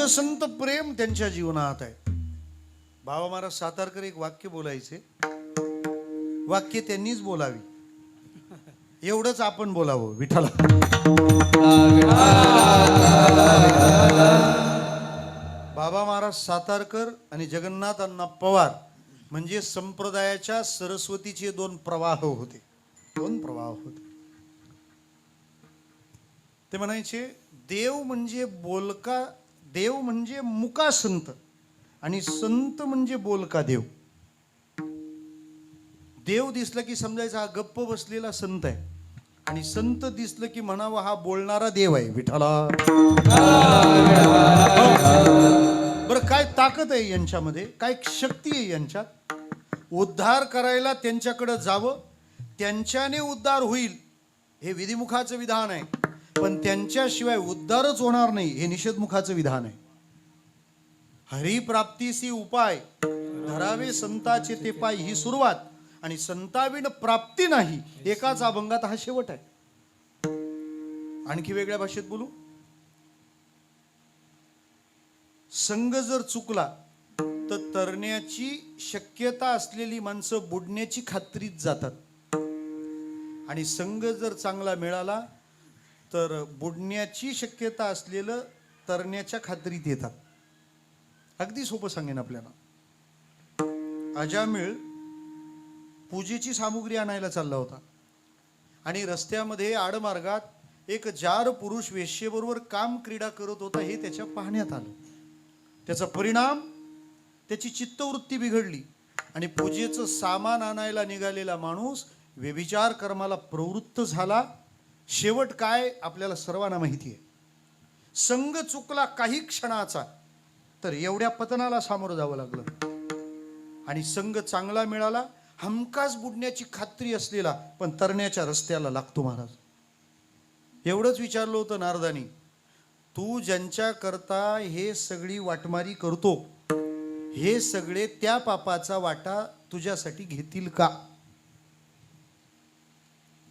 संत प्रेम त्यांच्या जीवनात आहे. बाबा महाराज सातारकर एक वाक्य बोलायचे, वाक्य त्यांनीच बोलावी, एवढंच आपण बोलावं. विठ्ठला बाबा महाराज सातारकर आणि जगन्नाथ अण्णा पवार म्हणजे संप्रदायाच्या सरस्वतीचे दोन प्रवाह होते. दोन प्रवाह होते. ते म्हणायचे देव म्हणजे बोलका, देव म्हणजे मुका संत, आणि संत म्हणजे बोलका देव. देव दिसला की समजायचा हा गप्प बसलेला संत आहे, आणि संत दिसलं की म्हणावं हा बोलणारा देव आहे. विठ्ठला बरं, काय ताकद आहे यांच्यामध्ये, काय शक्ती आहे यांच्यात. उद्धार करायला त्यांच्याकडे जावं, त्यांच्याने उद्धार होईल हे विधिमुखाचं विधान आहे, पण त्यांच्याशिवाय उद्धारच होणार नाही हे निषेधमुखाचं विधान आहे. हरिप्राप्तीसी उपाय धरावे संताचे ते पाय ही सुरुवात, आणि संताविण प्राप्ती नाही एकाच अभंगात हा शेवट आहे. आणखी वेगळ्या भाषेत बोलू. संघ जर चुकला तर तरण्याची शक्यता असलेली माणसं बुडण्याची खात्रीत जातात, आणि संघ जर चांगला मिळाला तर बुडण्याची शक्यता असलेलं तरण्याच्या खात्रीत येतात. अगदी सोपं सांगेन आपल्याला. अजामिळ पूजेची सामुग्री आणायला चालला होता, आणि रस्त्यामध्ये आडमार्गात एक जार पुरुष वेश्येबरोबर काम क्रीडा करत होता हे त्याच्या पाहण्यात आलं. त्याचा परिणाम त्याची चित्तवृत्ती बिघडली, आणि पूजेचं सामान आणायला निघालेला माणूस व्यभिचार कर्माला प्रवृत्त झाला. शेवट काय आपल्याला सर्वांना माहिती आहे. संघ चुकला काही क्षणाचा तर एवढ्या पतनाला सामोरं जावं लागलं, आणि संघ चांगला मिळाला हमखास बुडण्याची खात्री असलेला पण तरण्याच्या रस्त्याला लागतो महाराज. एवढंच विचारलं होतं नारदानी, तू ज्यांच्या करता हे सगळी वाटमारी करतो हे सगळे त्या पापाचा वाटा तुझ्यासाठी घेतील का?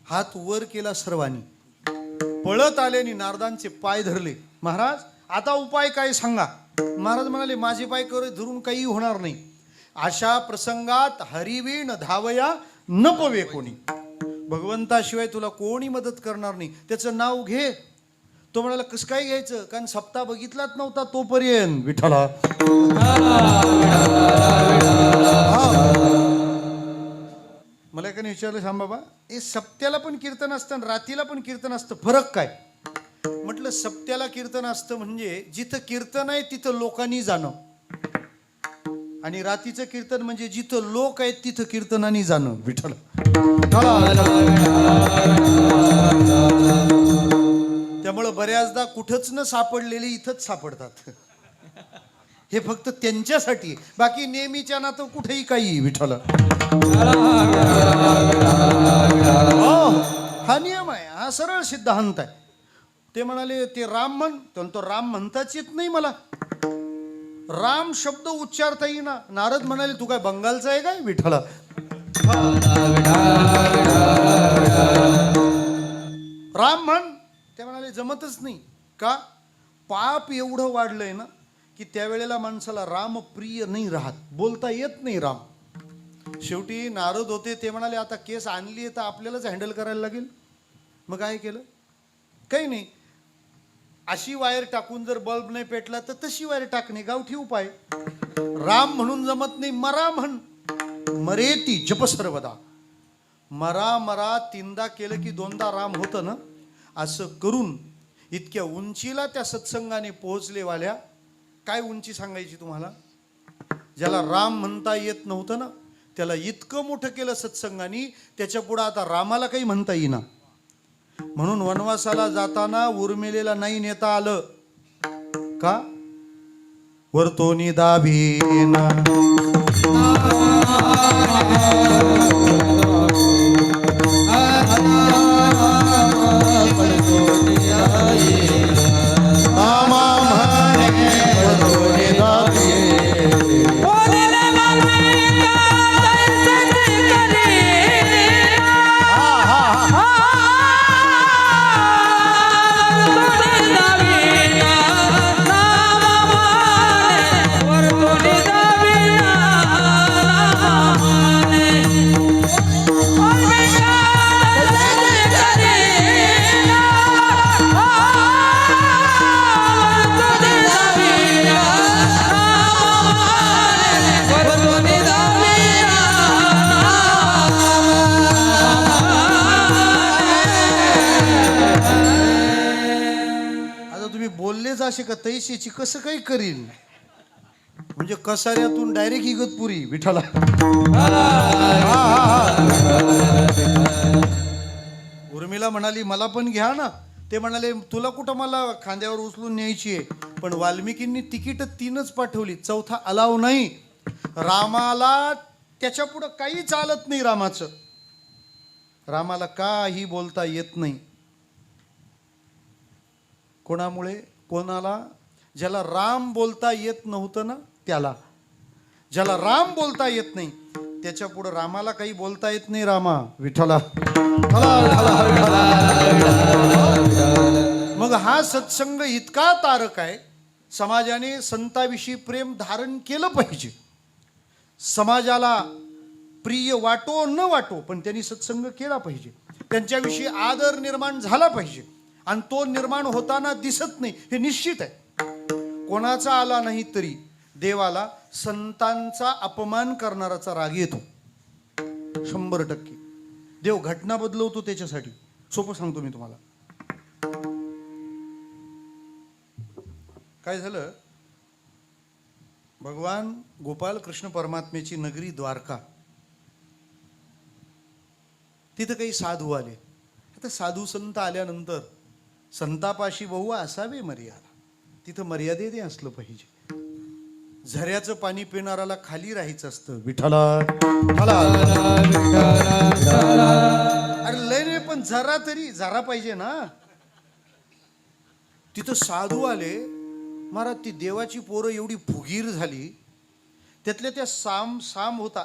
हात वर केला सर्वांनी. पळत आले आणि नारदांचे पाय धरले. महाराज आता उपाय काय सांगा. महाराज म्हणाले माझे पाय कर धरून काही होणार नाही. अशा प्रसंगात हरिवीण धावया न पवे कोणी. भगवंताशिवाय तुला कोणी मदत करणार नाही, त्याचं नाव घे. तो म्हणाला कसं काय घ्यायचं, कारण सप्ताह बघितलाच नव्हता तोपर्यंत. विठ्ठला मला एकाने विचारलं सांग बाबा हे सप्त्याला पण कीर्तन असतं आणि रातीला पण कीर्तन असतं, फरक काय. म्हटलं सप्त्याला कीर्तन असतं म्हणजे जिथं कीर्तन आहे तिथं लोकांनी जाणं, आणि रातीचं कीर्तन म्हणजे जिथं लोक आहेत तिथं कीर्तनाने जाणं. विठ्ठल त्यामुळं बऱ्याचदा कुठंच न सापडलेले इथंच सापडतात. हे फक्त त्यांच्यासाठी, बाकी नेहमीच्या ना तर कुठेही काही. विठ्ठल हा नियम आहे, हा सरळ सिद्धांत आहे. ते म्हणाले ते राम म्हण, तो राम म्हणताच येत नाही मला, राम शब्द उच्चारता येईना. नारद म्हणाले तू काय बंगालचा आहे काय. विठ्ठल राम म्हण, ते म्हणाले जमतच नाही. का, पाप एवढं वाढलंय ना की त्यावेळेला माणसाला राम प्रिय नाही राहत, बोलता येत नाही राम. शेवटी नारद होते, ते म्हणाले आता केस आणली तर आपल्यालाच हँडल करायला लागेल. मग काय केलं, काही नाही, अशी वायर टाकून जर बल्ब नाही पेटला तर तशी वायर टाकणे, गावठी उपाय. राम म्हणून जमत नाही, मरा म्हण. मरेती जप सर्वदा. मरा मरा तीनदा केलं की दोनदा राम होतं ना. असं करून इतक्या उंचीला त्या सत्संगाने पोहोचले. वाल्या काय उंची सांगायची तुम्हाला. ज्याला राम म्हणता येत नव्हतं ना त्याला इतकं मोठं केलं सत्संगाने, त्याच्या पुढे आता रामाला काही म्हणता येईना. म्हणून वनवासाला जाताना उर्मिलेला नाही नेता आलं. का, वरतोनी दाभीन असे का तैशीची कसं काही करील. म्हणजे कसाऱ्यातून डायरेक्ट इगतपुरी. विठ्ठला उर्मिला म्हणाली मला पण घ्या ना. ते म्हणाले तुला कुठं मला खांद्यावर उचलून न्यायची आहे. पण वाल्मिकींनी तिकीट 3च पाठवली, 4था अलाव नाही. रामाला त्याच्या पुढं काही चालत नाही. रामाला काही बोलता येत नाही. कोणामुळे, कोणाला, ज्याला राम बोलता येत नव्हतं ना त्याला. ज्याला राम बोलता येत नाही त्याच्या पुढे रामाला काही बोलता येत नाही. रामा विठ्ठला. मग हा सत्संग इतका तारक आहे. समाजाने संताविषयी प्रेम धारण केलं पाहिजे. समाजाला प्रिय वाटो न वाटो पण त्यांनी सत्संग केला पाहिजे. त्यांच्याविषयी आदर निर्माण झाला पाहिजे. आणि तो निर्माण होताना दिसत नाही हे निश्चित आहे. कोणाचा आला नाही तरी देवाला संतांचा अपमान करणाराचा राग येतो 100%. देव घटना बदलवतो त्याच्यासाठी. सोपं सांगतो मी तुम्हाला. काय झालं, भगवान गोपाल कृष्ण परमात्म्याची नगरी द्वारका. तिथं काही साधू आले. आता साधू संत आल्यानंतर संतापाशी बहु असावे मर्यादा. तिथं मर्यादेने असलं पाहिजे. झऱ्याचं पाणी पिणाराला खाली राहायचं असतं. विठ्ठला अरे लय नाही पण जरा पाहिजे ना. तिथं साधू आले. महाराज ती देवाची पोरं एवढी फुगीर झाली. त्यातल्या त्या साम होता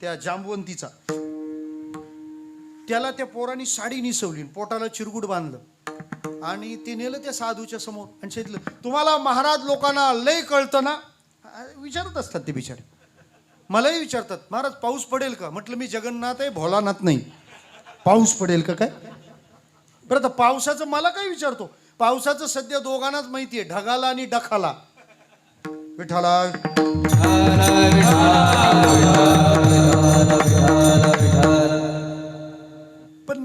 त्या जांबवंतीचा. त्याला त्या पोराने साडी निसवली, पोटाला चिरगुट बांधलं आणि ते नेलं त्या साधूच्या समोर आणि सांगितलं, तुम्हाला महाराज लोकांना लय कळतं ना. विचारत असतात ते बिचारे, मलाही विचारतात, महाराज पाऊस पडेल का? म्हटलं मी जगन्नाथ आहे, भोलानाथ नाही. पाऊस पडेल का काय? बरं, आता पावसाचं मला काय विचारतो? पावसाचं सध्या दोघांनाच माहिती आहे, ढगाला आणि डखाला. विठाला पण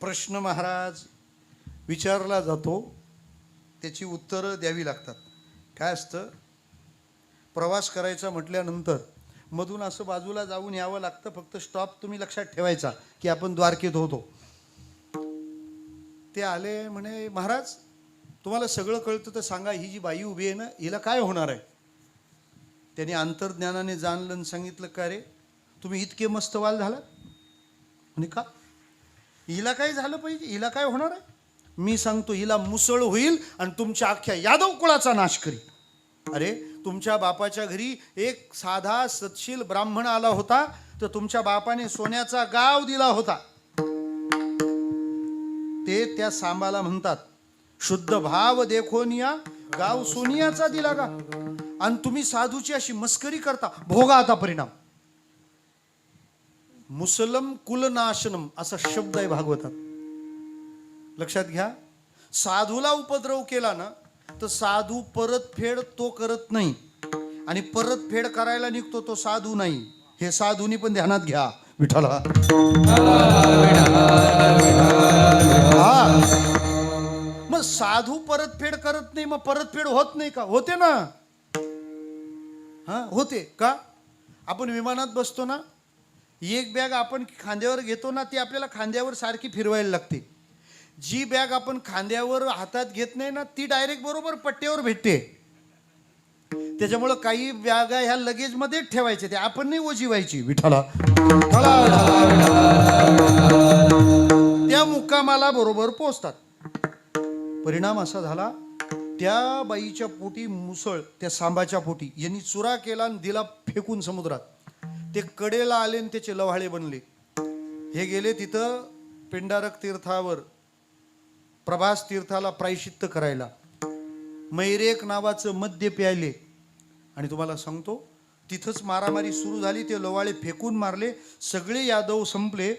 प्रश्न महाराज विचारला जातो, त्याची उत्तरं द्यावी लागतात. काय असतं, प्रवास करायचा म्हटल्यानंतर मधून असं बाजूला जाऊन यावं लागतं. फक्त स्टॉप तुम्ही लक्षात ठेवायचा की आपण द्वारकेत होतो. ते आले, म्हणे महाराज तुम्हाला सगळं कळतं तर सांगा, ही जी बाई उभी आहे ना, हिला काय होणार आहे? त्याने अंतर्ज्ञानाने जाणलं आणि सांगितलं, का रे तुम्ही इतके मस्त वाल झाला? म्हणे का? हिला काय झालं पाहिजे, हिला काय होणार आहे? मी सांगतो, हिला मुसळ होईल आणि तुमच्या अख्ख्या यादव कुळाचा नाश करी. अरे तुमच्या बापाच्या घरी एक साधा सतशील ब्राह्मण आला होता, तर तुमच्या बापाने सोन्याचा गाव दिला होता. ते त्या सांबाला म्हणतात, शुद्ध भाव देखोनिया गाव सोनियाचा दिला का? आणि तुम्ही साधूची अशी मस्करी करता. भोगा आता परिणाम. मुसलम कुलनाशनम असा शब्द आहे भागवतात, लक्षात घ्या. साधूला उपद्रव केला ना, तर साधू परतफेड तो करत नाही, आणि परतफेड करायला निघतो तो साधू नाही. हे साधूनी पण ध्यानात घ्या. विठाला मग साधू परतफेड करत नाही, मग परतफेड होत नाही का? होते ना. हा होते का? आपण विमानात बसतो ना, एक बॅग आपण खांद्यावर घेतो ना, ती आपल्याला खांद्यावर सारखी फिरवायला लागते. जी बॅग आपण खांद्यावर हातात घेत नाही ना, ती डायरेक्ट बरोबर पट्ट्यावर भेटते. त्याच्यामुळं काही बॅगा ह्या लगेज मध्ये ठेवायच्या, ते आपण नाही ओझीवायची. विठाला त्या मुक्कामाला बरोबर पोहोचतात. परिणाम असा झाला, त्या बाईच्या पोटी मुसळ, त्या सांबाच्या पोटी यांनी चुरा केला आणि दिला फेकून समुद्रात. ते कडेला आले आणि त्याचे लव्हाळे बनले. हे गेले तिथं पिंडारक तीर्थावर, प्रभास तीर्थाला प्रायश्चित्त करायला. मैरेक नावाचं मद्य प्यायले आणि तुम्हाला सांगतो, तिथंच मारामारी सुरू झाली. ते लवाळे फेकून मारले, सगळे यादव संपले.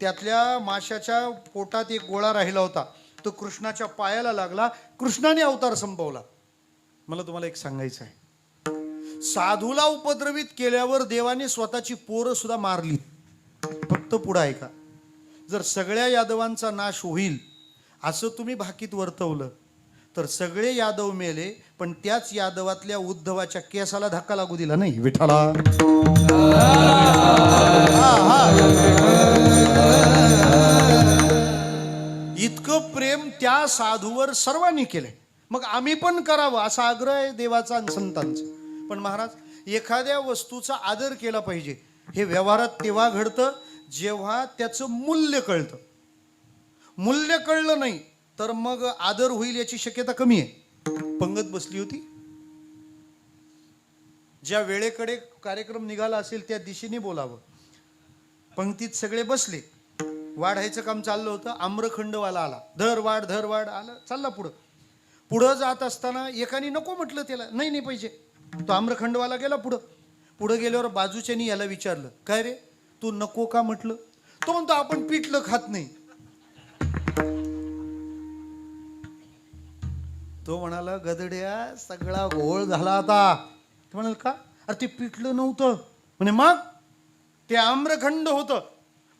त्यातल्या माशाच्या पोटात एक गोळा राहिला होता, तो कृष्णाच्या पायाला लागला. कृष्णाने अवतार संपवला. मला तुम्हाला एक सांगायचं आहे, साधूला उपद्रवित केल्यावर देवाने स्वतःची पोरं सुद्धा मारली. फक्त पुढं ऐका, जर सगळ्या यादवांचा नाश होईल असं तुम्ही भाकीत वर्तवलं तर सगळे यादव मेले, पण त्याच यादवातल्या उद्धवाच्या केसाला धक्का लागू दिला नाही. विठाला इतकं प्रेम त्या साधूवर सर्वांनी केलंय. मग आम्ही पण करावं असा आग्रह आहे देवाचा आणि संतांचा. पण महाराज, एखाद्या वस्तूचा आदर केला पाहिजे. हे व्यवहारात तेव्हा घडतं जेव्हा त्याचं मूल्य कळतं. मूल्य कळलं नाही तर मग आदर होईल याची शक्यता कमी आहे. पंगत बसली होती, ज्या वेळेकडे कार्यक्रम निघाला असेल त्या दिशेने बोलावं. पंक्तीत सगळे बसले, वाढायचं काम चाललं होतं. आम्रखंडवाला आला, धर वाढ आला, चालला पुढं. पुढं जात असताना एकाने नको म्हटलं त्याला, नाही नाही पाहिजे. तो आम्रखंडवाला गेला पुढं. पुढं गेल्यावर बाजूच्यानी याला विचारलं, काय रे तू नको का म्हटलं? तो म्हणतो, आपण पिठलं खात नाही. तो म्हणाला, गदड्या सगळा घोळ झाला आता. ते म्हणाल का? अरे ते पिठलं नव्हतं म्हणे, मग ते आम्रखंड होतं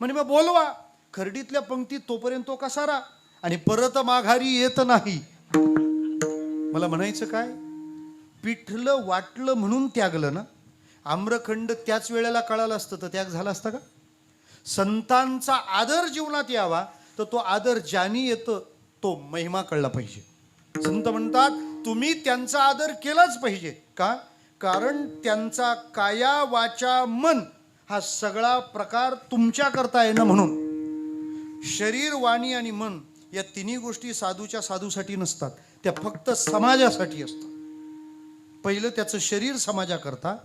म्हणे. मग बोलवा. खर्डीतल्या पंक्तीत तोपर्यंत तो कसारा आणि परत माघारी येत नाही. मला म्हणायचं काय, पिठलं वाटलं म्हणून त्यागलं ना. आम्रखंड त्याच वेळेला कळालं असतं तर त्याग झाला असता का? संतांचा आदर जीवनात यावा तर तो आदर ज्यानी येतं तो महिमा कळला पाहिजे. संत म्हणतात, तुम्ही त्यांचा आदर केलाच पाहिजे. का? कारण त्यांचा काया वाचा मन हा सगळा प्रकार तुमच्या करता आहे ना. म्हणून शरीर, वाणी आणि मन या तिन्ही गोष्टी साधूसाठी नसतात, त्या फक्त समाजासाठी असतात. पहिलं त्याचं शरीर समाजाकरता,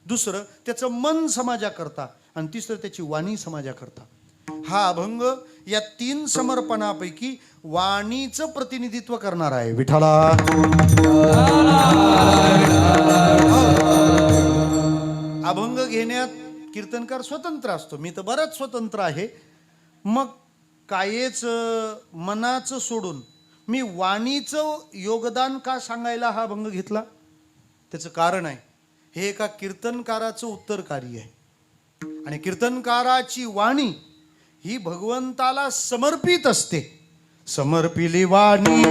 दुसरं त्याचं मन समाजाकरता, आणि तिसरं त्याची वाणी समाजाकरता. हा अभंग या 3 समर्पणापैकी वाणीचं प्रतिनिधित्व करणार आहे. विठ्ठला अभंग घेण्यात कीर्तनकार स्वतंत्र असतो. मी तर बराच स्वतंत्र आहे. मग कायेच मनाचं सोडून मी वाणीचं योगदान का सांगायला हा अभंग घेतला? त्याचं कारण आहे, हे एका कीर्तनकाराचं उत्तरकारी आहे. आणि कीर्तनकाराची वाणी ही भगवंताला समर्पित असते. समर्पिली वाणी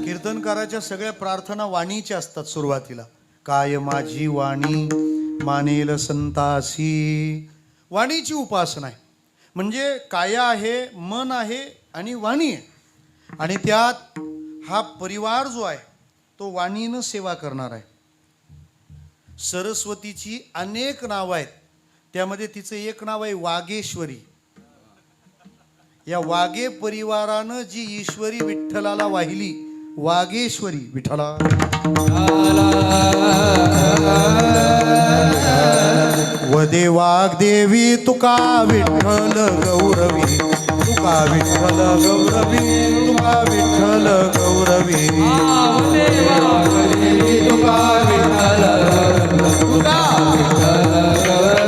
कीर्तनकाराच्या सगळ्या प्रार्थना वाणीच्या असतात. सुरुवातीला काय माझी वाणी मानेल संतासी, वाणीची उपासना आहे. म्हणजे काया आहे, मन आहे आणि वाणी आहे. आणि त्यात हा परिवार जो आहे तो वाणीनं सेवा करणार आहे. सरस्वतीची अनेक नावं आहेत, त्यामध्ये तिचं एक नाव आहे वागेश्वरी. या वागे परिवारानं जी ईश्वरी विठ्ठलाला वाहिली, वागेश्वरी. विठ्ठला वदे वाग्देवी तुका विठ्ठल गौरवी, तुका विठ्ठल गौरवी, तुका विठ्ठल गौरवी, तुका विठ्ठल तुका विठ्ठल गौरवी,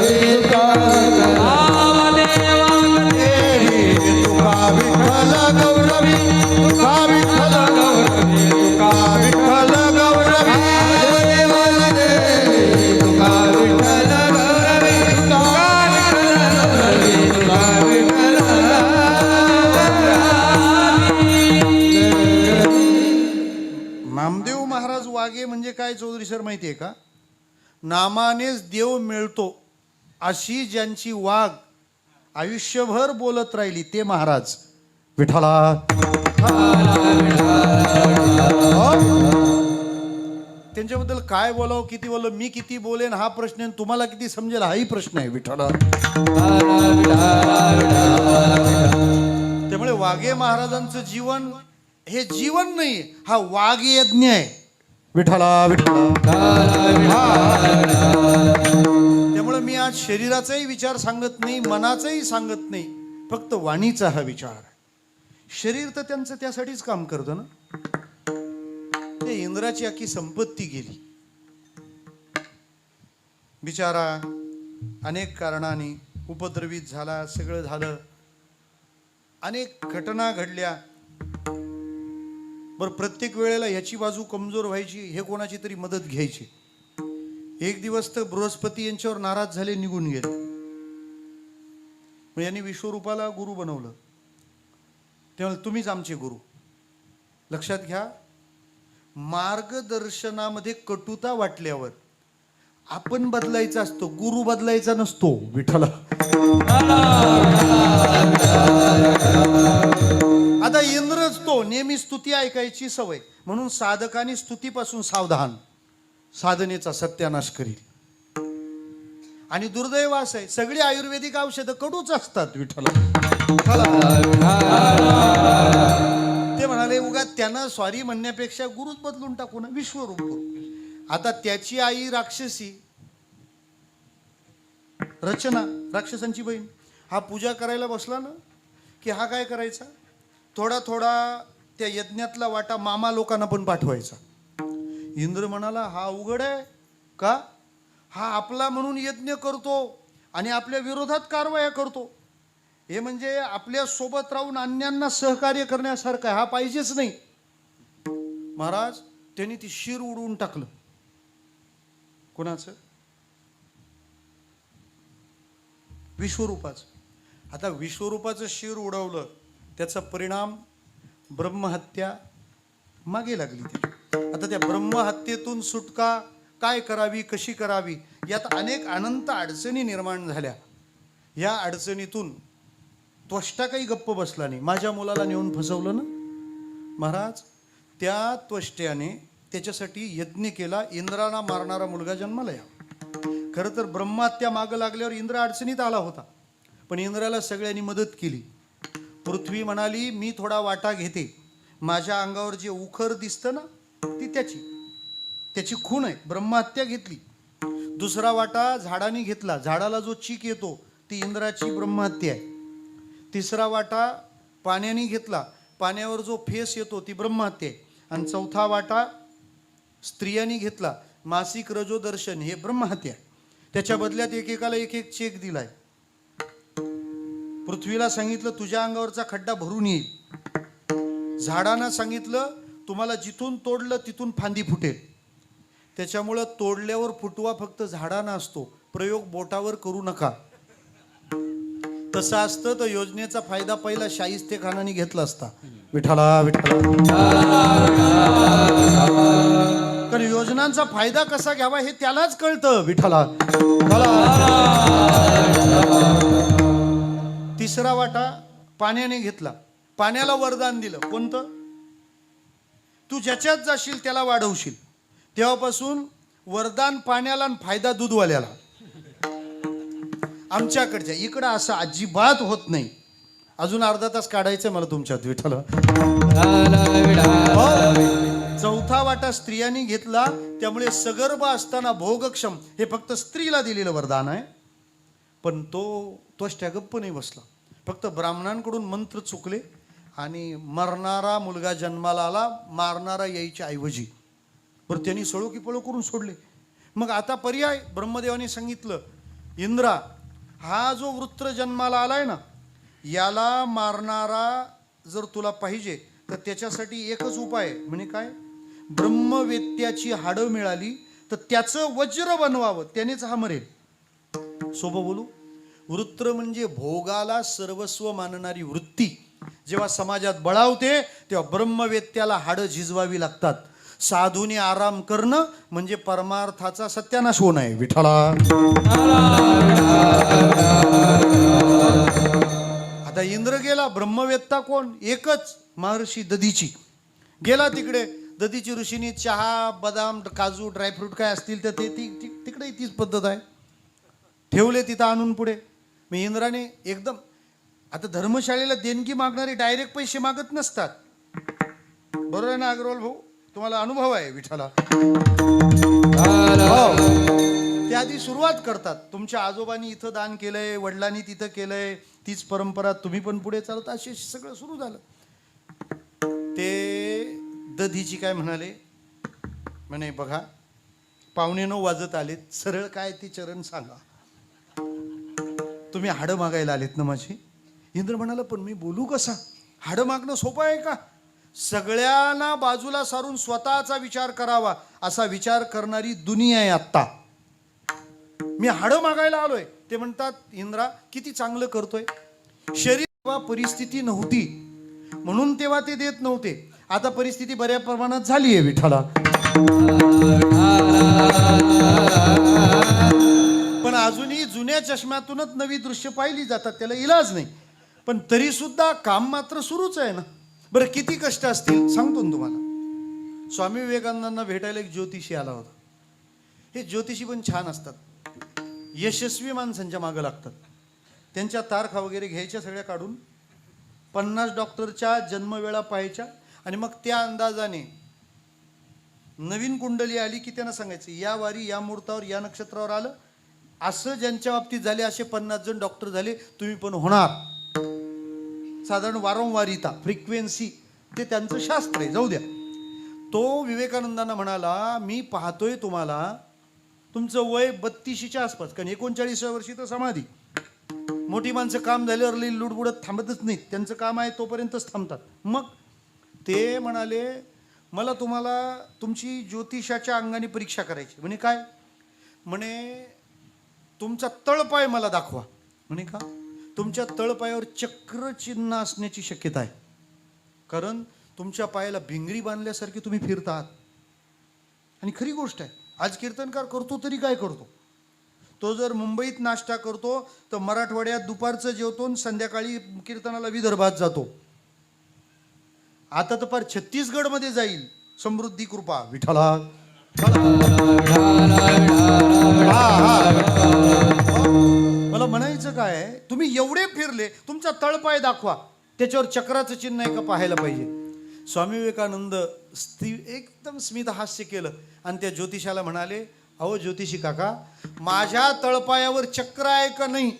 तुका विठ्ठल गौरवी, तुका विठ्ठल गौरवी, तुका विठ्ठल गौरवी, तुका विठ्ठल नामदेव महाराज वागे म्हणजे काय चौधरी सर माहिती आहे का? नामानेच देव मिळतो अशी ज्यांची वाग आयुष्यभर बोलत राहिली ते महाराज. विठ्ठला त्यांच्याबद्दल काय बोलावं, किती बोलावं, मी किती बोलेन हा प्रश्न आहे, तुम्हाला किती समजेल हाही प्रश्न आहे. विठ्ठला त्यामुळे वागे महाराजांचं जीवन हे जीवन नाही, हा वाग यज्ञ आहे. विठ्ठला विठ्ठला. त्यामुळे मी आज शरीराचाही विचार सांगत नाही, मनाचाही सांगत नाही, फक्त वाणीचा हा विचार आहे. शरीर तर त्यांचं त्यासाठीच काम करतं ना. ते इंद्राची अख्खी संपत्ती गेली बिचारा, अनेक कारणाने उपद्रवित झाला, सगळं झालं, अनेक घटना घडल्या. बरं, प्रत्येक वेळेला ह्याची बाजू कमजोर व्हायची, हे कोणाची तरी मदत घ्यायची. एक दिवस तर बृहस्पती यांच्यावर नाराज झाले, निघून गेले. मग यांनी विश्वरूपाला गुरु बनवलं. तेव्हा तुम्हीच आमचे गुरु. लक्षात घ्या, मार्गदर्शनामध्ये कटुता वाटल्यावर आपण बदलायचा असतो, गुरु बदलायचा नसतो. विठ्ठला आता इंद्रच तो नेहमी स्तुती ऐकायची सवय, म्हणून साधकाने स्तुतीपासून सावधान, साधनेचा सत्यानाश करील. आणि दुर्दैव असं आहे, सगळी आयुर्वेदिक औषधं कडूच असतात. विठ्ठला ते म्हणाले, उगा त्यांना सॉरी म्हणण्यापेक्षा गुरुच बदलून टाकू ना, विश्वरूप गुरु. आता त्याची आई राक्षसी, रचना राक्षसांची बहीण, हा पूजा करायला बसला ना की हा काय करायचा, थोडा थोडा त्या यज्ञातला वाटा मामा लोकांना पण पाठवायचा. इंद्र म्हणाला, हा अवघड आहे का? हा आपला म्हणून यज्ञ करतो आणि आपल्या विरोधात कारवाया करतो. हे म्हणजे आपल्या सोबत राहून अन्यांना सहकार्य करण्यासारखं आहे, हा पाहिजेच नाही. महाराज त्यांनी ती शिर उडवून टाकलं. कोणाचं? विश्वरूपाचं. आता विश्वरूपाचं शिर उडवलं, त्याचा परिणाम ब्रह्महत्या मागे लागली त्याची. आता त्या ब्रह्महत्येतून सुटका काय करावी, कशी करावी, यात अनेक अनंत अडचणी निर्माण झाल्या. या अडचणीतून त्वष्टा काही गप्प बसला नाही. माझ्या मुलाला नेऊन फसवलं ना महाराज, त्या त्वष्ट्याने त्याच्यासाठी यज्ञ केला, इंद्राला मारणारा मुलगा जन्माला यावा. खरं तर ब्रह्महत्या मागं लागल्यावर इंद्र अडचणीत आला होता, पण इंद्राला सगळ्यांनी मदत केली. पृथ्वी म्हणाली मी थोडा वाटा घेते, माझ्या अंगावर जे उखर दिसतं ना ती त्याची खून आहे. ब्रह्महत्या घेतली. दुसरा वाटा झाडाने घेतला, झाडाला जो चीक येतो ती इंद्राची ब्रह्महत्या आहे. तिसरा वाटा पाण्याने घेतला, पाण्यावर जो फेस येतो ती ब्रह्महत्या आहे. आणि चौथा वाटा स्त्रियांनी घेतला, मासिक रजोदर्शन, हे ब्रह्महत्या आहे. त्याच्या बदल्यात एकेकाला एक एक चेक दिलाय. पृथ्वीला सांगितलं तुझ्या अंगावरचा खड्डा भरून येईल. झाडांना सांगितलं तुम्हाला जिथून तोडलं तिथून फांदी फुटेल. त्याच्यामुळं तोडल्यावर फुटवा फक्त झाडांना असतो, प्रयोग बोटावर करू नका. तसं असतं तर योजनेचा फायदा पहिला शाहिस्ते खानाने घेतला असता. विठाला विठाला. कारण योजनांचा फायदा कसा घ्यावा हे त्यालाच कळतं. विठाला. तिसरा वाटा पाण्याने घेतला, पाण्याला वरदान दिलं. कोणतं? तू ज्याच्यात जाशील त्याला वाढवशील. तेव्हापासून वरदान पाण्याला आणि फायदा दूधवाल्याला. आमच्याकडच्या इकडं असं अजिबात होत नाही. अजून अर्धा तास काढायचं मला तुमच्यात. विठाला. चौथा वाटा स्त्रियांनी घेतला, त्यामुळे सगर्भ असताना भोगक्षम हे फक्त स्त्रीला दिलेलं वरदान आहे. पण तो त्वष्ट्या गप्प नाही बसला. फक्त ब्राह्मणांकडून मंत्र चुकले आणि मरणारा मुलगा जन्माला आला, मारणारा यायच्या ऐवजी. बरं त्यांनी सळो की पळो करून सोडले. मग आता पर्याय ब्रह्मदेवाने सांगितलं, इंद्रा हा जो वृत्र जन्माला आलाय ना, याला मारणारा जर तुला पाहिजे तर त्याच्यासाठी एकच उपाय आहे. म्हणे काय? ब्रह्मवेत्याची हाडं मिळाली तर त्याचं वज्र बनवावं, त्यानेच हा मरेल. सोबत बोलू. वृत्र म्हणजे भोगाला सर्वस्व मानणारी वृत्ती जेव्हा समाजात बळावते तेव्हा ब्रह्मवेत्याला हाडं झिजवावी लागतात. साधूने आराम करणं म्हणजे परमार्थाचा सत्यानाश होणं आहे. विठाला. आता इंद्र गेला, ब्रह्मवेत्ता कोण? एकच, महर्षी दधीची. गेला तिकडे. दधीची ऋषीनी चहा, बदाम, काजू, ड्रायफ्रूट काय असतील तर ते तिकडे तीच पद्धत आहे. ठेवले तिथं आणून पुढे. मी इंद्राने एकदम, आता धर्मशाळेला देणगी मागणारे डायरेक्ट पैसे मागत नसतात. बरोबर आहे ना अग्रवाल भाऊ? तुम्हाला अनुभव आहे. विठाला. ते आधी सुरुवात करतात. तुमच्या आजोबांनी इथं दान केलंय, वडिलांनी तिथं केलंय, तीच परंपरा तुम्ही पण पुढे चालत, असे सगळं सुरू झालं. ते दधीची काय म्हणाले, म्हणे बघा 9:15 वाजत आलेत, सरळ काय ते चरण सांगा, तुम्ही हाडं मागायला आलेत ना माझी. इंद्र म्हणाला पण मी बोलू कसा? हाडं मागणं सोपं आहे का? सगळ्यांना बाजूला सारून स्वतःचा विचार करावा असा विचार करणारी दुनिया आहे आत्ता. मी हाडं मागायला आलोय. ते म्हणतात इंद्रा किती चांगलं करतोय. शरीर परिस्थिती नव्हती म्हणून तेव्हा ते देत नव्हते. आता परिस्थिती बऱ्या प्रमाणात झाली आहे. विठाला. पण अजूनही जुन्या चष्म्यातूनच नवी दृश्य पाहिली जातात, त्याला इलाज नाही. पण तरी सुद्धा काम मात्र सुरूच आहे ना. बरं किती कष्ट असतील सांगतो ना तुम्हाला. स्वामी विवेकानंदांना भेटायला एक ज्योतिषी आला होता. हे ज्योतिषी पण छान असतात, यशस्वी माणसांच्या मागं लागतात. त्यांच्या तारखा वगैरे घ्यायच्या सगळ्या काढून, 50 डॉक्टरच्या जन्मवेळा पाहायच्या आणि मग त्या अंदाजाने नवीन कुंडली आली की त्यांना सांगायचं या वारी या मुहूर्तावर या नक्षत्रावर आलं, असं ज्यांच्या बाबतीत झाले असे 50 जण डॉक्टर झाले, तुम्ही पण होणार. साधारण वारंवारिता, फ्रिक्वेन्सी, ते त्यांचं शास्त्र आहे. जाऊ द्या. तो विवेकानंदांना म्हणाला मी पाहतोय तुम्हाला, तुमचं वय 32च्या आसपास, कारण 39व्या वर्षी तर समाधी. मोठी माणसं काम झाल्यावर लई लुडबुडत थांबतच नाहीत, त्यांचं काम आहे तोपर्यंतच थांबतात. मग ते म्हणाले मला तुम्हाला तुमची ज्योतिषाच्या अंगाने परीक्षा करायची. म्हणे काय? म्हणे तुमचा तळपाय मला दाखवा. म्हणे का? तुमच्या तळपायावर चक्रचिन्ह असण्याची शक्यता आहे, कारण तुमच्या पायाला भिंगरी बांधल्यासारखी तुम्ही फिरतात. आणि खरी गोष्ट आहे, आज कीर्तनकार करतो तरी काय करतो, तो जर मुंबईत नाश्ता करतो तर मराठवाड्यात दुपारचं जेवतो आणि संध्याकाळी कीर्तनाला विदर्भात जातो. आता तर फार छत्तीसगडमध्ये जाईल. समृद्धी कृपा विठ्ठला. मला म्हणायचं काय आहे, तुम्ही एवढे फिरले, तुमचा तळपाय दाखवा, त्याच्यावर चक्राचं चिन्ह आहे का पाहायला पाहिजे. स्वामी विवेकानंद एकदम स्मित हास्य केलं आणि त्या ज्योतिषाला म्हणाले, अहो ज्योतिषी काका, माझ्या तळपायावर चक्र आहे का नाही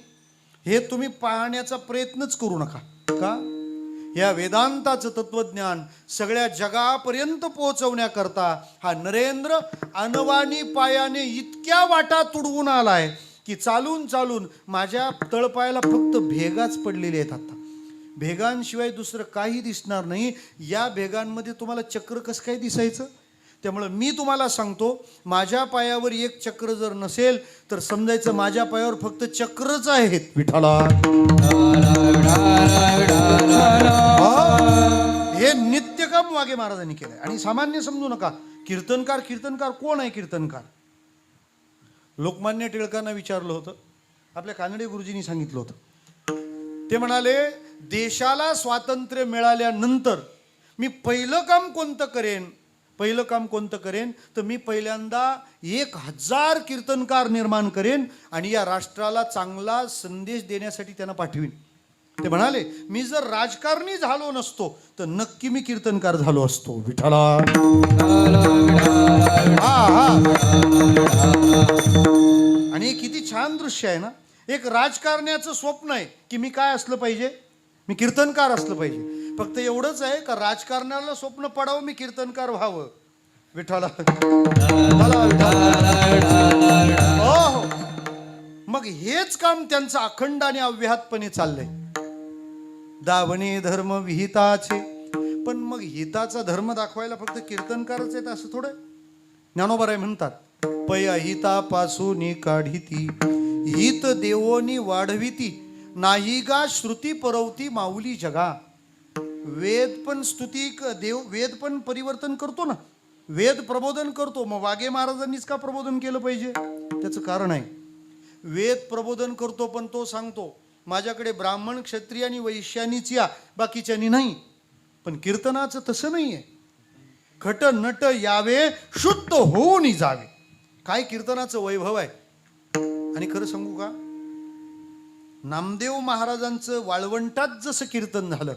हे तुम्ही पाहण्याचा प्रयत्नच करू नका. का? या वेदांताचं तत्वज्ञान सगळ्या जगापर्यंत पोहोचवण्याकरता हा नरेंद्र अनवाणी पायाने इतक्या वाटा तुडवून आलाय की चालून चालून माझ्या तळपायाला फक्त भेगाच पडलेले आहेत. आता भेगांशिवाय दुसरं काही दिसणार नाही. या भेगांमध्ये तुम्हाला चक्र कसं काय दिसायचं? त्यामुळं मी तुम्हाला सांगतो, माझ्या पायावर एक चक्र जर नसेल तर समजायचं माझ्या पायावर फक्त चक्रच आहेत. विठ्ठला. हे नित्यकम वागे महाराजांनी केलंय. आणि सामान्य समजू नका. कीर्तनकार कीर्तनकार कोण आहे? कीर्तनकार लोकमान्य टिळकांना विचारलं होतं, आपल्या कानडे गुरुजींनी सांगितलं होतं. ते म्हणाले, देशाला स्वातंत्र्य मिळाल्यानंतर मी पहिलं काम कोणतं करेन तर मी पहिल्यांदा 1000 कीर्तनकार निर्माण करेन आणि या राष्ट्राला चांगला संदेश देण्यासाठी त्यांना पाठवीन. ते म्हणाले, मी जर राजकारणी झालो नसतो तर नक्की मी कीर्तनकार झालो असतो. विठ्ठला. आणि किती छान दृश्य आहे ना. एक राजकारण्याचं स्वप्न आहे की मी काय असलं पाहिजे, मी कीर्तनकार असलं पाहिजे. फक्त एवढंच आहे का राजकारण्याला स्वप्न पडावं मी कीर्तनकार व्हावं. विठ्ठला. हो. मग हेच काम त्यांचं अखंड आणि अव्याहतपणे चाललंय. दावणे धर्म विहिताचे. पण मग हिताचा धर्म दाखवायला फक्त कीर्तनकारच आहेत असं थोडं. ज्ञानोबा राय म्हणतात, पय हितापासून काढिती हित देवोनी वाढविती नाही गा श्रुती परवती माऊली जगा. वेद पण स्तुती देव, वेद पण परिवर्तन करतो ना, वेद प्रबोधन करतो. मग वागे महाराजांनीच का प्रबोधन केलं पाहिजे? त्याचं कारण आहे, वेद प्रबोधन करतो पण तो सांगतो माझ्याकडे ब्राह्मण क्षत्रिय आणि वैश्यानीच या, बाकीच्यानी नाही. पण कीर्तनाचं तसं नाही आहे. खट नट यावे शुद्ध होऊन जावे. काय कीर्तनाचं वैभव आहे. आणि खरं सांगू का, नामदेव महाराजांचं वाळवंटात जसं कीर्तन झालं,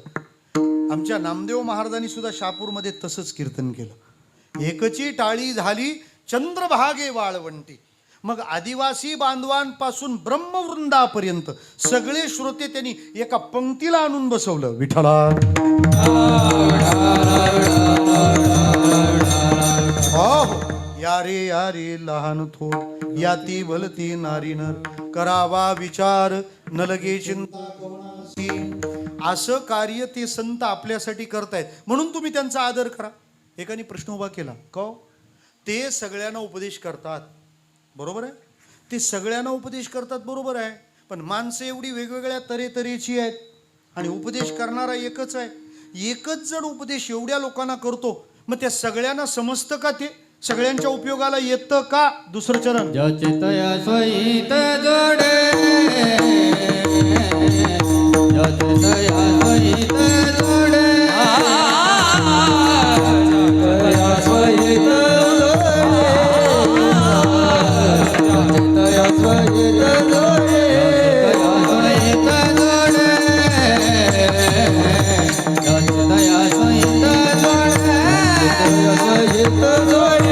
आमच्या नामदेव महाराजांनी सुद्धा शहापूरमध्ये तसंच कीर्तन केलं. एकची टाळी झाली चंद्रभागे वाळवंटी. मग आदिवासी बांधवांपासून ब्रह्मवृंदापर्यंत सगळे श्रोते त्यांनी एका पंक्तीला आणून बसवलं. विठ्ठला. हो. यारे यारे लहान थोर याती भलती नारी नर करावा विचार न लगे चिंता कोणासी. असं कार्य ते संत आपल्यासाठी करतायत म्हणून तुम्ही त्यांचा आदर करा. एकाने प्रश्न उभा केला, का ते सगळ्यांना उपदेश करतात, बरोबर आहे, ते सगळ्यांना उपदेश करतात, बरोबर आहे, पण माणसं एवढी वेगवेगळ्या तऱ्हेची आहेत आणि उपदेश करणारा एकच आहे. एकच जण उपदेश एवढ्या लोकांना करतो, मग त्या सगळ्यांना समजतं का? ते सगळ्यांच्या उपयोगाला येतं का? दुसरं चरण, जचितया स्वहित जोडे जचितया स्वहित जोडे जचितया स्वहित जोडे जचितया स्वहित जोडे जचितया स्वहित जोडे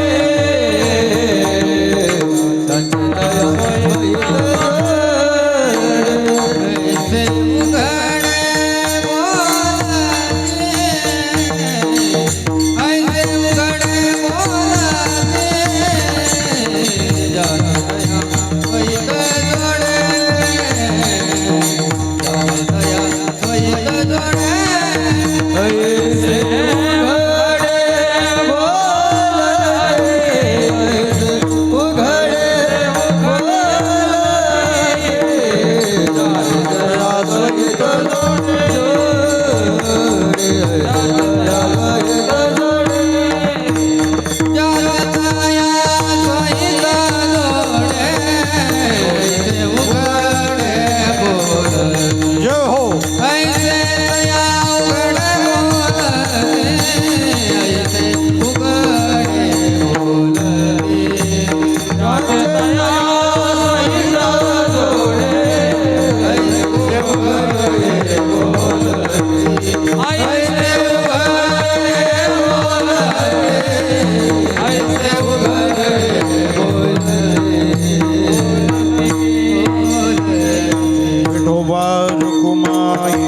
रखुमाई.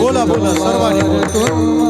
बोला बोला सर्वांनी बोला. तुम